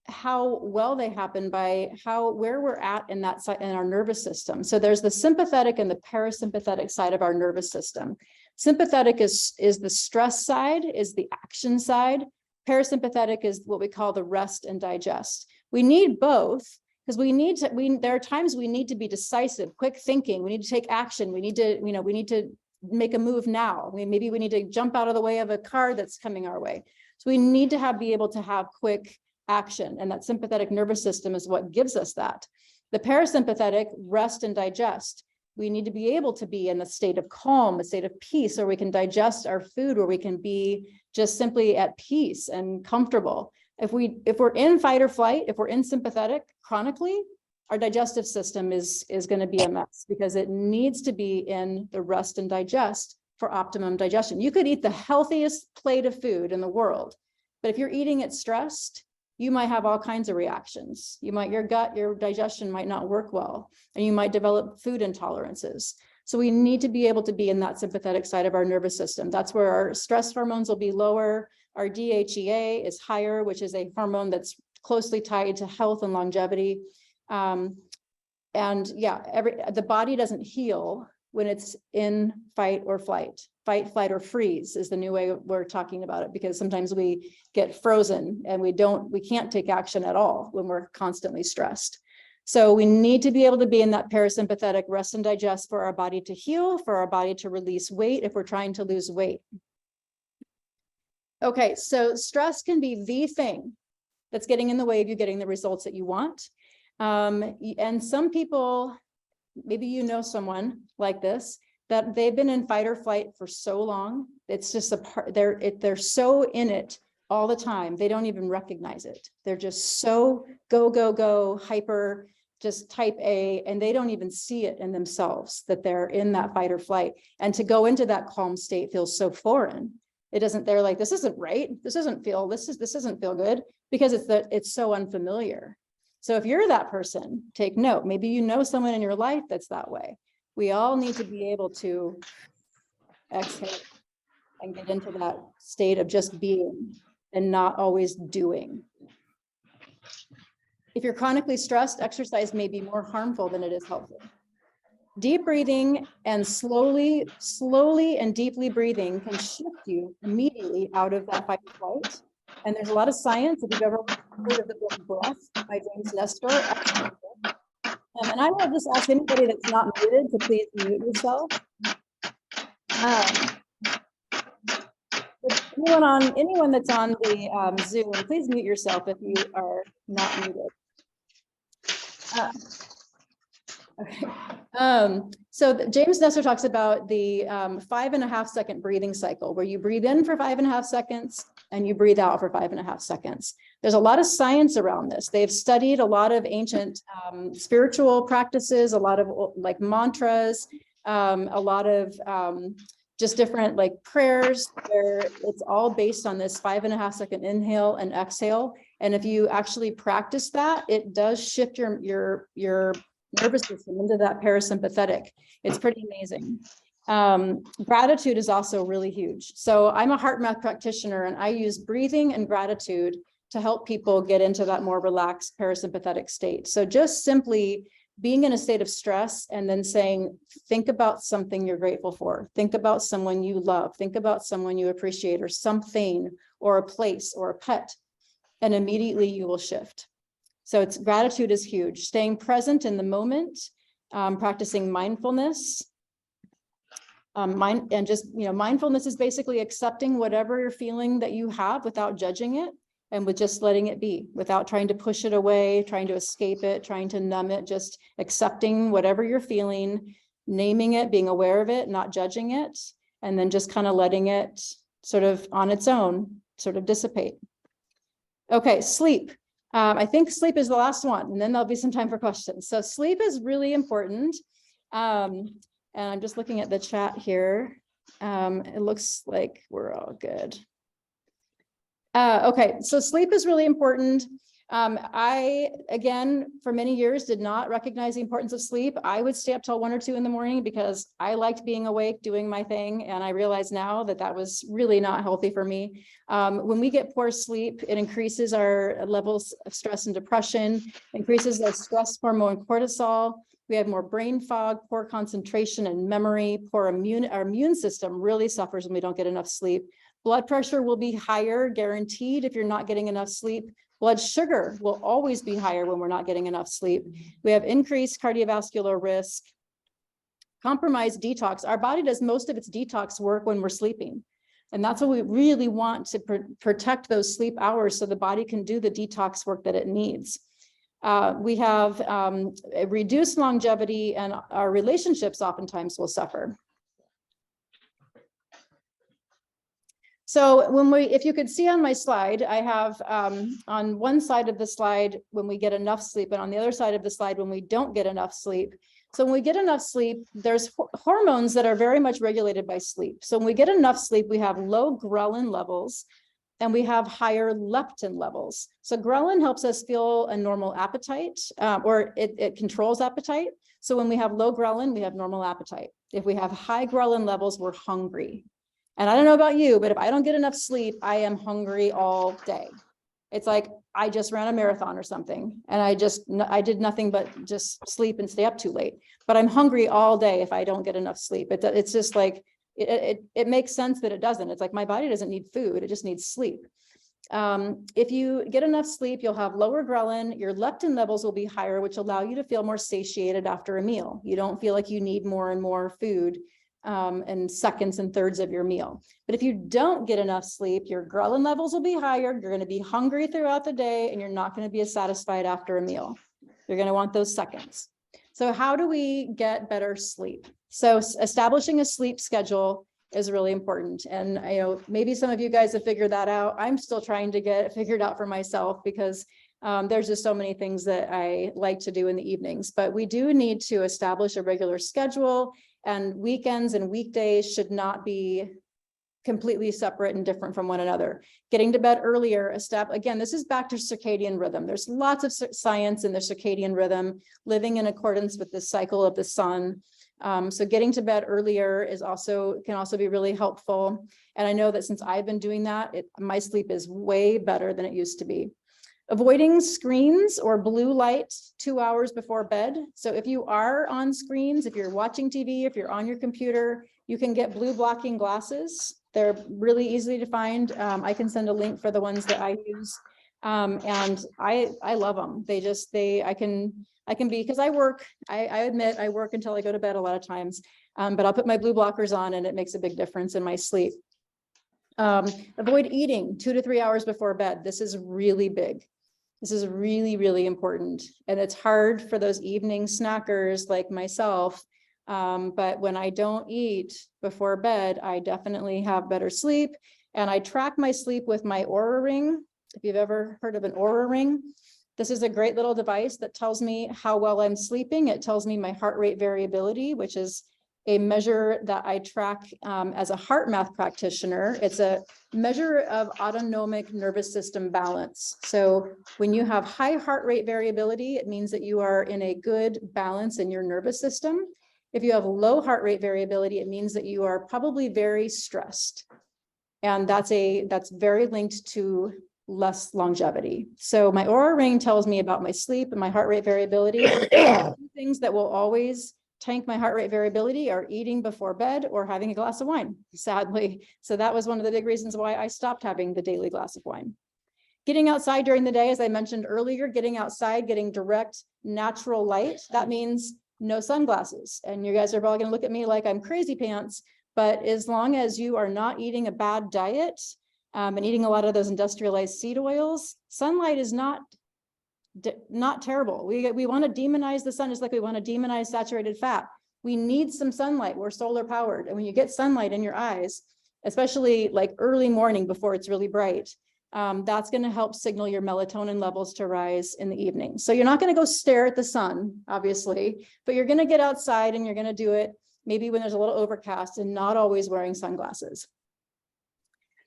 how well they happen by where we're at in that side in our nervous system. So there's the sympathetic and the parasympathetic side of our nervous system. Sympathetic is the stress side, is the action side. Parasympathetic is what we call the rest and digest. We need both. because there are times we need to be decisive, quick thinking. We need to take action. We need to make a move now. Maybe we need to jump out of the way of a car that's coming our way. So we need to be able to have quick action, and that sympathetic nervous system is what gives us that. The parasympathetic, rest and digest. We need to be able to be in a state of calm, a state of peace, where we can digest our food, where we can be just simply at peace and comfortable. If we're in fight or flight, if we're in sympathetic chronically, our digestive system is going to be a mess, because it needs to be in the rest and digest for optimum digestion. You could eat the healthiest plate of food in the world, but if you're eating it stressed, you might have all kinds of reactions. Your digestion might not work well, and you might develop food intolerances. So we need to be able to be in that sympathetic side of our nervous system. That's where our stress hormones will be lower. Our DHEA is higher, which is a hormone that's closely tied to health and longevity. And yeah, the body doesn't heal when it's in fight or flight. Fight, flight, or freeze is the new way we're talking about it, because sometimes we get frozen and we can't take action at all when we're constantly stressed. So we need to be able to be in that parasympathetic rest and digest for our body to heal, for our body to release weight if we're trying to lose weight. Okay, so stress can be the thing that's getting in the way of you getting the results that you want. And some people, maybe you know someone like this, that they've been in fight or flight for so long. It's just they're so in it all the time. They don't even recognize it. They're just so go, hyper, just type A, and they don't even see it in themselves that they're in that fight or flight. And to go into that calm state feels so foreign. They're like, this isn't right. This doesn't feel good, because it's so unfamiliar. So if you're that person, take note. Maybe you know someone in your life that's that way. We all need to be able to exhale and get into that state of just being and not always doing. If you're chronically stressed, exercise may be more harmful than it is helpful. Deep breathing and slowly and deeply breathing can shift you immediately out of that fight or flight. And there's a lot of science. If you've ever heard of the book Breath by James Nestor. And I will just ask anybody that's not muted to please mute yourself. Anyone that's on the Zoom, please mute yourself if you are not muted. Okay. So James Nestor talks about the 5.5 second breathing cycle, where you breathe in for 5.5 seconds and you breathe out for 5.5 seconds. There's a lot of science around this. They've studied a lot of ancient spiritual practices, a lot of like mantras, a lot of just different like prayers, where it's all based on this 5.5 second inhale and exhale. And if you actually practice that, it does shift your nervous system into that parasympathetic. It's pretty amazing. Gratitude is also really huge. So I'm a HeartMath practitioner, and I use breathing and gratitude to help people get into that more relaxed parasympathetic state. So just simply being in a state of stress and then saying, think about something you're grateful for. Think about someone you love. Think about someone you appreciate, or something, or a place, or a pet, and immediately you will shift. So gratitude is huge. Staying present in the moment, practicing mindfulness. Mindfulness is basically accepting whatever you're feeling that you have without judging it, and with just letting it be, without trying to push it away, trying to escape it, trying to numb it, just accepting whatever you're feeling, naming it, being aware of it, not judging it, and then just kind of letting it sort of on its own, sort of dissipate. Okay, sleep. I think sleep is the last one, and then there'll be some time for questions. So sleep is really important. And I'm just looking at the chat here. It looks like we're all good. Okay, so sleep is really important. I, again, for many years did not recognize the importance of sleep. I would stay up till 1 or 2 in the morning because I liked being awake, doing my thing. And I realize now that that was really not healthy for me. When we get poor sleep, it increases our levels of stress and depression, increases the stress hormone cortisol. We have more brain fog, poor concentration and memory, our immune system really suffers when we don't get enough sleep. Blood pressure will be higher, guaranteed, if you're not getting enough sleep. Blood sugar will always be higher when we're not getting enough sleep. We have increased cardiovascular risk. Compromised detox. Our body does most of its detox work when we're sleeping. And that's what we really want to protect those sleep hours so the body can do the detox work that it needs. We have a reduced longevity, and our relationships oftentimes will suffer. So if you could see on my slide, I have on one side of the slide when we get enough sleep, and on the other side of the slide when we don't get enough sleep. So when we get enough sleep, there's hormones that are very much regulated by sleep. So when we get enough sleep, we have low ghrelin levels and we have higher leptin levels. So ghrelin helps us feel a normal appetite, or it controls appetite. So when we have low ghrelin, we have normal appetite. If we have high ghrelin levels, we're hungry. And I don't know about you, but if I don't get enough sleep, I am hungry all day. It's like I just ran a marathon or something, and I did nothing but just sleep and stay up too late. But I'm hungry all day if I don't get enough sleep. It's just like, it makes sense that it doesn't. It's like my body doesn't need food, it just needs sleep. If you get enough sleep, you'll have lower ghrelin, your leptin levels will be higher, which allow you to feel more satiated after a meal. You don't feel like you need more and more food in seconds and thirds of your meal. But if you don't get enough sleep, your ghrelin levels will be higher, you're going to be hungry throughout the day, and you're not going to be as satisfied after a meal. You're going to want those seconds. So how do we get better sleep? So establishing a sleep schedule is really important. And maybe some of you guys have figured that out. I'm still trying to get it figured out for myself because there's just so many things that I like to do in the evenings. But we do need to establish a regular schedule, and weekends and weekdays should not be completely separate and different from one another. Getting to bed earlier, again, this is back to circadian rhythm. There's lots of science in the circadian rhythm, living in accordance with the cycle of the sun. So getting to bed earlier can also be really helpful. And I know that since I've been doing that, my sleep is way better than it used to be. Avoiding screens or blue light 2 hours before bed. So if you are on screens, if you're watching TV, if you're on your computer, you can get blue blocking glasses. They're really easy to find. I can send a link for the ones that I use. And I love them. I can be, because I admit I work until I go to bed a lot of times, but I'll put my blue blockers on and it makes a big difference in my sleep. Avoid eating 2 to 3 hours before bed. This is really big. This is really, really important. And it's hard for those evening snackers like myself. But when I don't eat before bed, I definitely have better sleep. And I track my sleep with my Oura Ring. If you've ever heard of an Oura Ring, this is a great little device that tells me how well I'm sleeping. It tells me my heart rate variability, which is a measure that I track as a heart math practitioner. It's a measure of autonomic nervous system balance. So when you have high heart rate variability, it means that you are in a good balance in your nervous system. If you have low heart rate variability, it means that you are probably very stressed. And that's very linked to less longevity. So my Oura Ring tells me about my sleep and my heart rate variability. Things that will always tank my heart rate variability are eating before bed or having a glass of wine, sadly. So that was one of the big reasons why I stopped having the daily glass of wine. Getting outside during the day, as I mentioned earlier, getting outside, getting direct natural light, that means no sunglasses. And you guys are probably going to look at me like I'm crazy pants, but as long as you are not eating a bad diet and eating a lot of those industrialized seed oils, sunlight is not terrible. We want to demonize the sun just like we want to demonize saturated fat. We need some sunlight. We're solar powered. And when you get sunlight in your eyes, especially like early morning before it's really bright, that's going to help signal your melatonin levels to rise in the evening. So you're not going to go stare at the sun, obviously, but you're going to get outside and you're going to do it maybe when there's a little overcast and not always wearing sunglasses.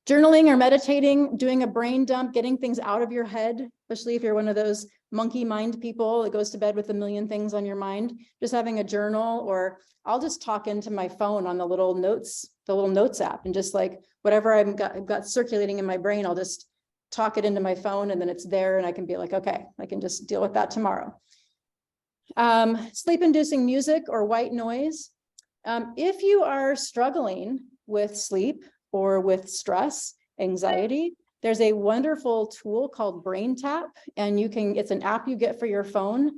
Journaling or meditating, doing a brain dump, getting things out of your head, especially if you're one of those monkey mind people that goes to bed with a million things on your mind, just having a journal, or I'll just talk into my phone on the little notes app, and just like whatever I've got circulating in my brain, I'll just talk it into my phone and then it's there and I can be like, okay, I can just deal with that tomorrow. Sleep inducing music or white noise. If you are struggling with sleep or with stress, anxiety, There's a wonderful tool called BrainTap, and it's an app you get for your phone.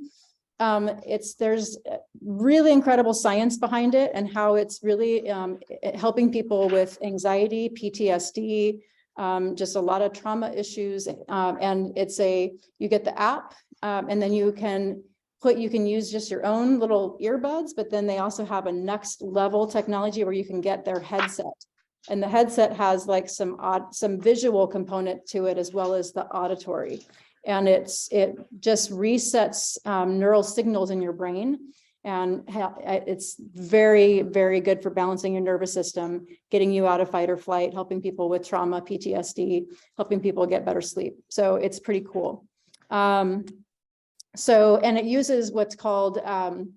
There's really incredible science behind it and how it's really helping people with anxiety, PTSD, just a lot of trauma issues. And you get the app, and then you can use just your own little earbuds, but then they also have a next level technology where you can get their headset. And the headset has like some visual component to it as well as the auditory. And it just resets neural signals in your brain. And it's very, very good for balancing your nervous system, getting you out of fight or flight, helping people with trauma, PTSD, helping people get better sleep. So it's pretty cool. And it uses what's called, I'm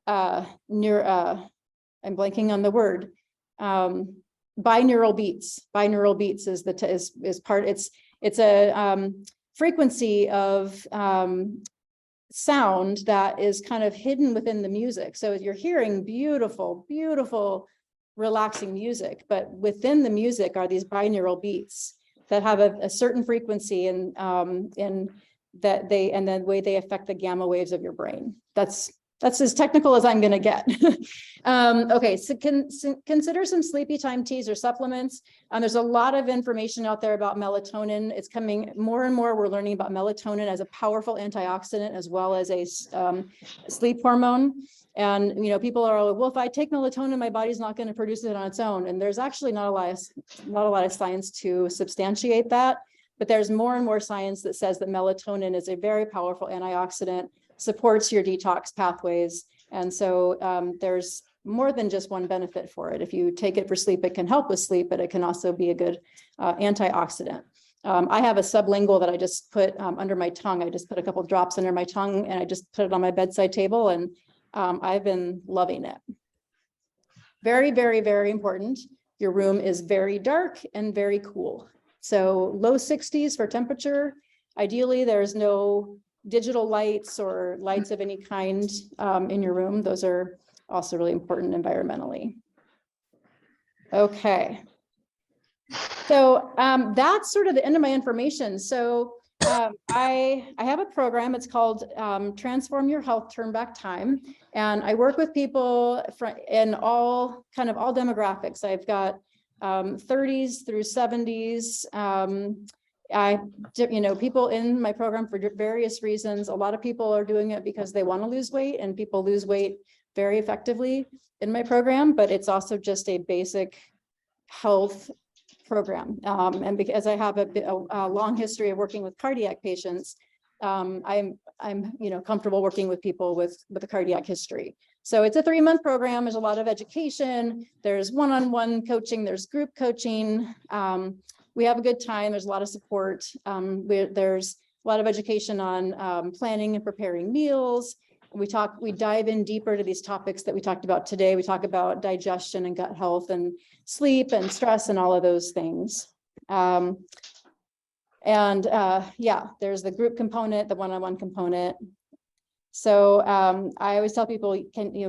blanking on the word, binaural beats. Binaural beats is it's a frequency of sound that is kind of hidden within the music. So you're hearing beautiful, beautiful, relaxing music, but within the music are these binaural beats that have a certain frequency and then the way they affect the gamma waves of your brain. That's as technical as I'm going to get. Okay, so consider some sleepy time teas or supplements. There's a lot of information out there about melatonin. It's coming more and more. We're learning about melatonin as a powerful antioxidant as well as a sleep hormone. And people are like, well, if I take melatonin, my body's not going to produce it on its own. And there's actually not a lot of science to substantiate that. But there's more and more science that says that melatonin is a very powerful antioxidant, supports your detox pathways. And so there's more than just one benefit for it. If you take it for sleep, it can help with sleep, but it can also be a good antioxidant. I have a sublingual that I just put under my tongue. I just put a couple of drops under my tongue and I just put it on my bedside table, and I've been loving it. Very, very, very important. Your room is very dark and very cool. So low 60s for temperature. Ideally, there's no digital lights or lights of any kind in your room. Those are also really important environmentally. Okay. So that's sort of the end of my information. So I have a program. It's called Transform Your Health, Turn Back Time. And I work with people in all demographics. I've got 30s through 70s. People in my program for various reasons. A lot of people are doing it because they want to lose weight, and people lose weight very effectively in my program, but it's also just a basic health program. And because I have a long history of working with cardiac patients, I'm comfortable working with people with a cardiac history. So it's a 3-month program. There's a lot of education. There's one-on-one coaching. There's group coaching. We have a good time. There's a lot of support. There's a lot of education on planning and preparing meals. We dive in deeper to these topics that we talked about today. We talk about digestion and gut health and sleep and stress and all of those things. Yeah, there's the group component, the one-on-one component. So I always tell people,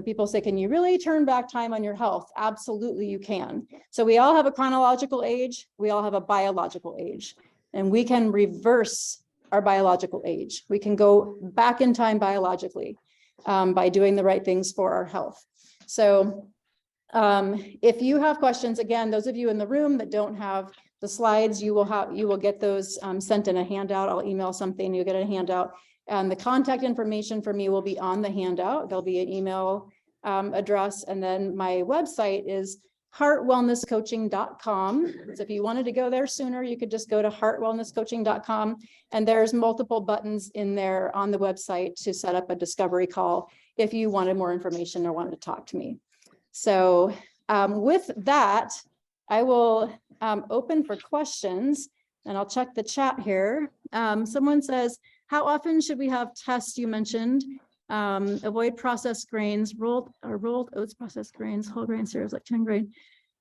people say, can you really turn back time on your health? Absolutely, you can. So we all have a chronological age. We all have a biological age, and we can reverse our biological age. We can go back in time biologically by doing the right things for our health. So if you have questions, again, those of you in the room that don't have the slides, you will get those sent in a handout. I'll email something, you'll get a handout. And the contact information for me will be on the handout. There'll be an email address. And then my website is heartwellnesscoaching.com. So if you wanted to go there sooner, you could just go to heartwellnesscoaching.com. And there's multiple buttons in there on the website to set up a discovery call if you wanted more information or wanted to talk to me. So with that, I will open for questions, and I'll check the chat here. Someone says, how often should we have tests? You mentioned avoid processed grains, rolled oats, processed grains, whole grain cereals like 10 grain.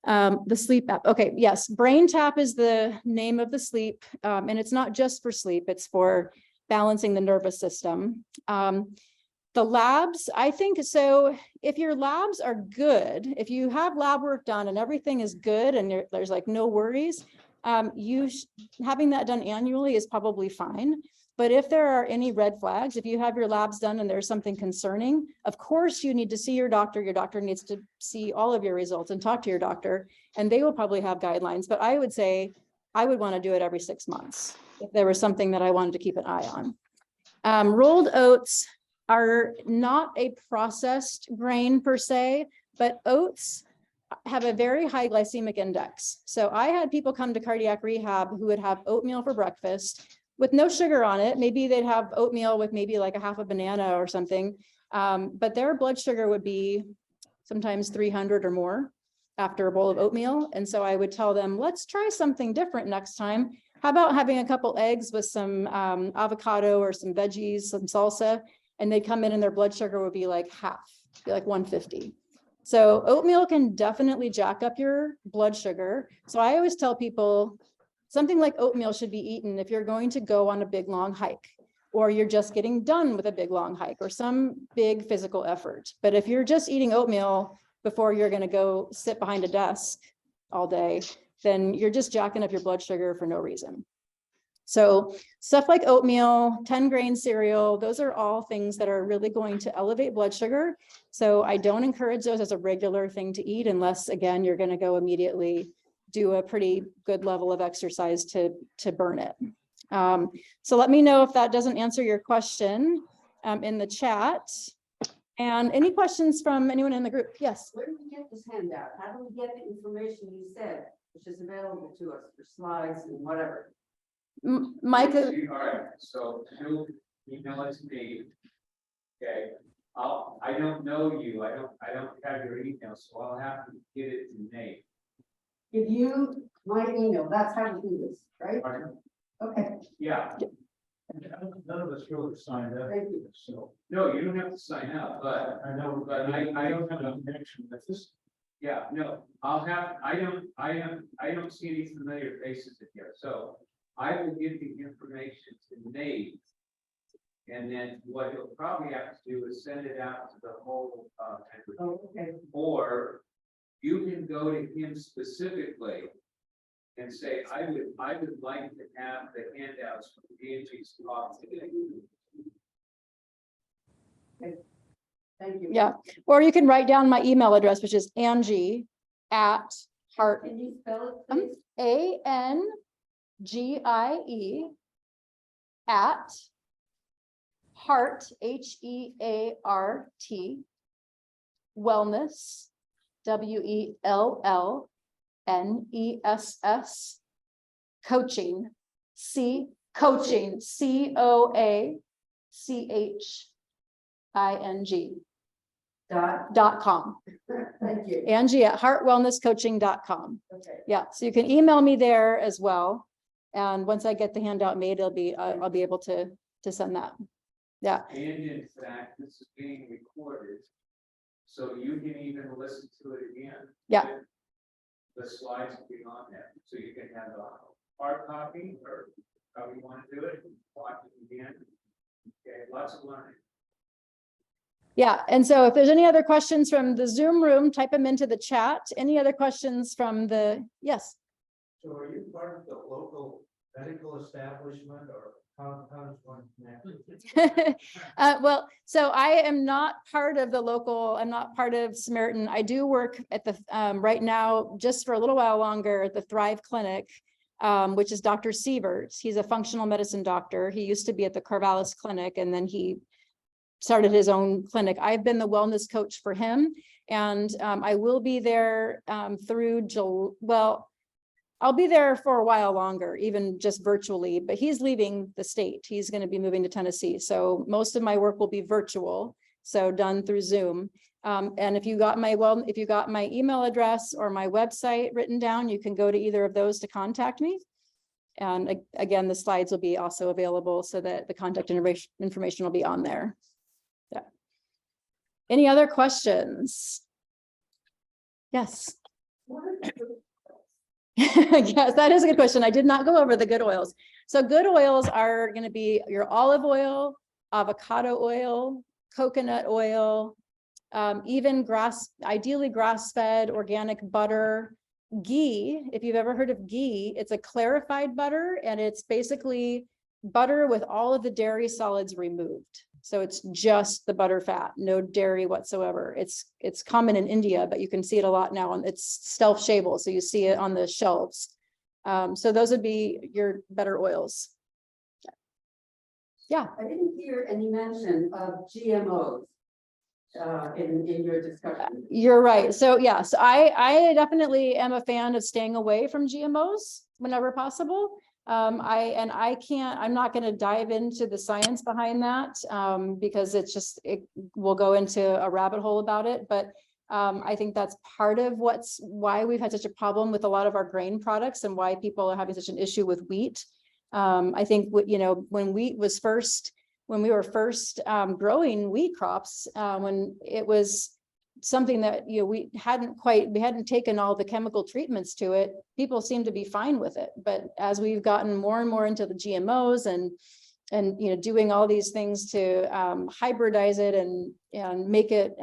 The sleep app. Okay, yes, BrainTap is the name of the sleep, and it's not just for sleep, it's for balancing the nervous system. The labs, I think, so if your labs are good, if you have lab work done and everything is good and there's like no worries, Having that done annually is probably fine. But if there are any red flags, if you have your labs done and there's something concerning, of course you need to see your doctor. Your doctor needs to see all of your results and talk to your doctor, and they will probably have guidelines. But I would say I would want to do it every 6 months if there was something that I wanted to keep an eye on. Rolled oats are not a processed grain per se, but oats have a very high glycemic index. So I had people come to cardiac rehab who would have oatmeal for breakfast with no sugar on it. Maybe they'd have oatmeal with maybe like a half a banana or something. But their blood sugar would be sometimes 300 or more after a bowl of oatmeal. And so I would tell them, let's try something different next time. How about having a couple eggs with some avocado or some veggies, some salsa, and they'd come in and their blood sugar would be like half, be like 150. So oatmeal can definitely jack up your blood sugar. So I always tell people something like oatmeal should be eaten if you're going to go on a big long hike, or you're just getting done with a big long hike or some big physical effort. But if you're just eating oatmeal before you're going to go sit behind a desk all day, then you're just jacking up your blood sugar for no reason. So stuff like oatmeal, 10 grain cereal, those are all things that are really going to elevate blood sugar. So I don't encourage those as a regular thing to eat unless, again, you're going to go immediately do a pretty good level of exercise to burn it. So let me know if that doesn't answer your question in the chat. And any questions from anyone in the group? Yes. Where do we get this handout? How do we get the information you said, which is available to us for slides and whatever? Micah. All right, so you'll email it to me. Okay, I don't know you, I don't have your email, so I'll have to get it to Nate. Give you my email, that's how we do this, right? Pardon? Okay, Yeah, None of us really signed up, thank you. so no, you don't have to sign up, but I know, But I don't have a connection with this. yeah, no, I don't see any familiar faces in here, so I will get the information to Nate. And then what he'll probably have to do is send it out to the whole, Oh, okay. or you can go to him specifically and say, I would like to have the handouts from Angie's talk today. Thank you. Yeah, or you can write down my email address, which is Angie at Heart, Can you spell it, please? ANGIE at Heart, HEART, Wellness, WELLNESS, coaching, coaching, COACHING .com. Thank you. Angie at heartwellnesscoaching.com. Okay. Yeah, so you can email me there as well. And once I get the handout made, I'll be able to send that. Yeah. And in fact, this is being recorded, so you can even listen to it again. Yeah. The slides will be on there, so you can have a hard copy or how you want to do it, watch it again. Okay, lots of learning. Yeah, and so if there's any other questions from the Zoom room, type them into the chat. Any other questions from the, yes? So are you part of the local medical establishment, or how does one connect? Well, so I am not part of the local, I'm not part of Samaritan. I do work at the, right now, just for a little while longer, at the Thrive Clinic, which is Dr. Sievert. He's a functional medicine doctor. He used to be at the Corvallis Clinic, and then he started his own clinic. I've been the wellness coach for him, and I will be there through well, I'll be there for a while longer, even just virtually, but he's leaving the state. He's going to be moving to Tennessee. So most of my work will be virtual, so done through Zoom. And if you got my email address or my website written down, you can go to either of those to contact me. And again, the slides will be also available so that the contact information will be on there. Yeah. Any other questions? Yes. Yes, that is a good question. I did not go over the good oils. So good oils are going to be your olive oil, avocado oil, coconut oil, even ideally grass-fed organic butter, ghee, if you've ever heard of ghee, it's a clarified butter, and it's basically butter with all of the dairy solids removed. So it's just the butter fat, no dairy whatsoever. It's common in India, but you can see it a lot now, and it's shelf-shavable, so you see it on the shelves. So those would be your better oils. Yeah. I didn't hear any mention of GMOs in your discussion. You're right. So yes, I definitely am a fan of staying away from GMOs whenever possible. I'm not going to dive into the science behind that because it will go into a rabbit hole about it. But I think that's part of why we've had such a problem with a lot of our grain products and why people are having such an issue with wheat. I think when we were first growing wheat crops, when it was something that we hadn't taken all the chemical treatments to it, people seemed to be fine with it. But as we've gotten more and more into the GMOs and doing all these things to hybridize it and make it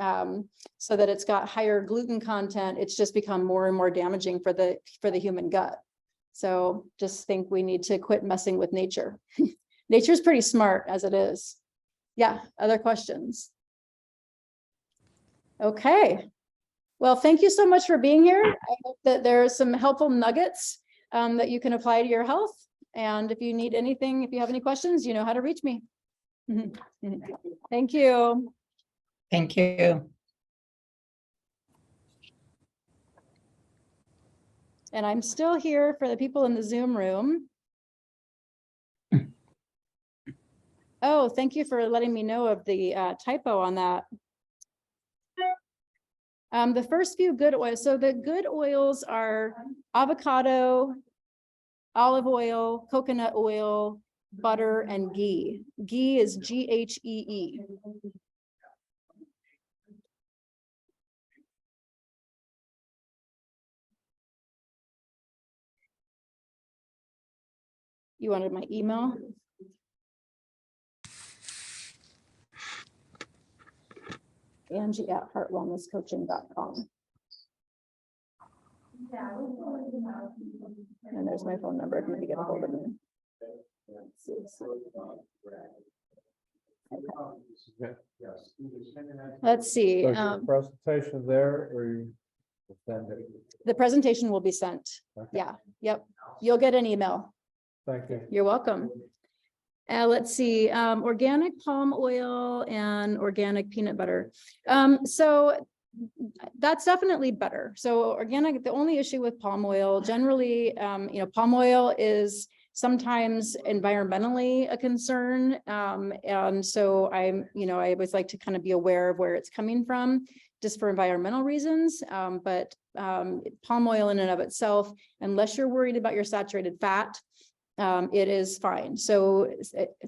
so that it's got higher gluten content, it's just become more and more damaging for the human gut. So just think we need to quit messing with nature. Nature's pretty smart as it is. Yeah, other questions? Okay. Well, thank you so much for being here. I hope that there are some helpful nuggets that you can apply to your health. And if you need anything, if you have any questions, you know how to reach me. Thank you. Thank you. And I'm still here for the people in the Zoom room. Oh, thank you for letting me know of the typo on that. The first few good oils. So the good oils are avocado, olive oil, coconut oil, butter, and ghee. Ghee is Ghee. You wanted my email? Angie@heartwellnesscoaching.com. And there's my phone number if you need to get a hold of me. Let's see. So your presentation there, or you will send it? The presentation will be sent. Okay. Yeah, yep. You'll get an email. Thank you. You're welcome. Let's see, organic palm oil and organic peanut butter. So that's definitely better. So organic, the only issue with palm oil, generally, palm oil is sometimes environmentally a concern. And so I always like to kind of be aware of where it's coming from just for environmental reasons. But palm oil in and of itself, unless you're worried about your saturated fat, it is fine. So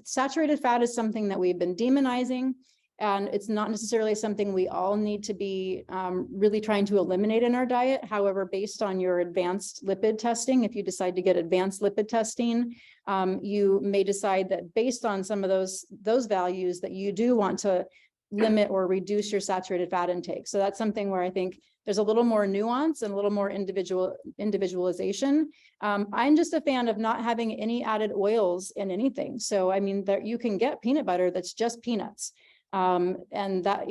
saturated fat is something that we've been demonizing, and it's not necessarily something we all need to be really trying to eliminate in our diet. However, based on your advanced lipid testing, if you decide to get advanced lipid testing, you may decide that based on some of those values that you do want to limit or reduce your saturated fat intake. So that's something where I think there's a little more nuance and a little more individualization. I'm just a fan of not having any added oils in anything. So, I mean, that you can get peanut butter that's just peanuts. And that,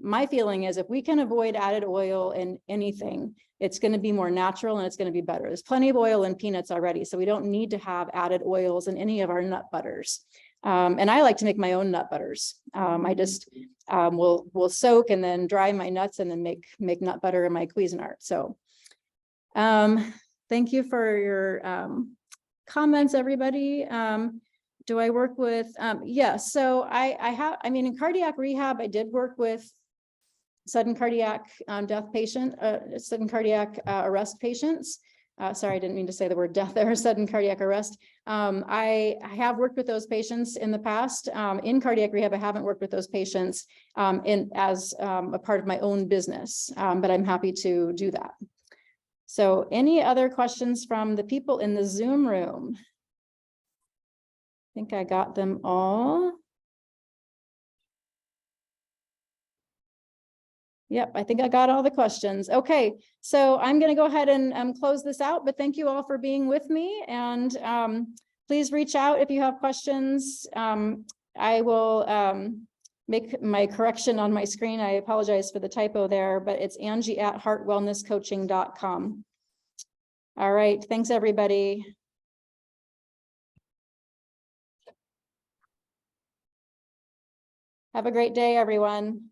my feeling is if we can avoid added oil in anything, it's going to be more natural and it's going to be better. There's plenty of oil in peanuts already, so we don't need to have added oils in any of our nut butters. And I like to make my own nut butters. I just will soak and then dry my nuts and then make nut butter in my Cuisinart. So thank you for your comments, everybody. Do I work with, yes, so in cardiac rehab, I did work with sudden cardiac death patient, sudden cardiac arrest patients. Sorry, I didn't mean to say the word death there, sudden cardiac arrest. I have worked with those patients in the past. In cardiac rehab, I haven't worked with those patients as a part of my own business, but I'm happy to do that. So any other questions from the people in the Zoom room? I think I got them all. Yep, I think I got all the questions. Okay, so I'm gonna go ahead and close this out, but thank you all for being with me and please reach out if you have questions. I will make my correction on my screen. I apologize for the typo there, but it's Angie@heartwellnesscoaching.com. All right, thanks, everybody. Have a great day, everyone.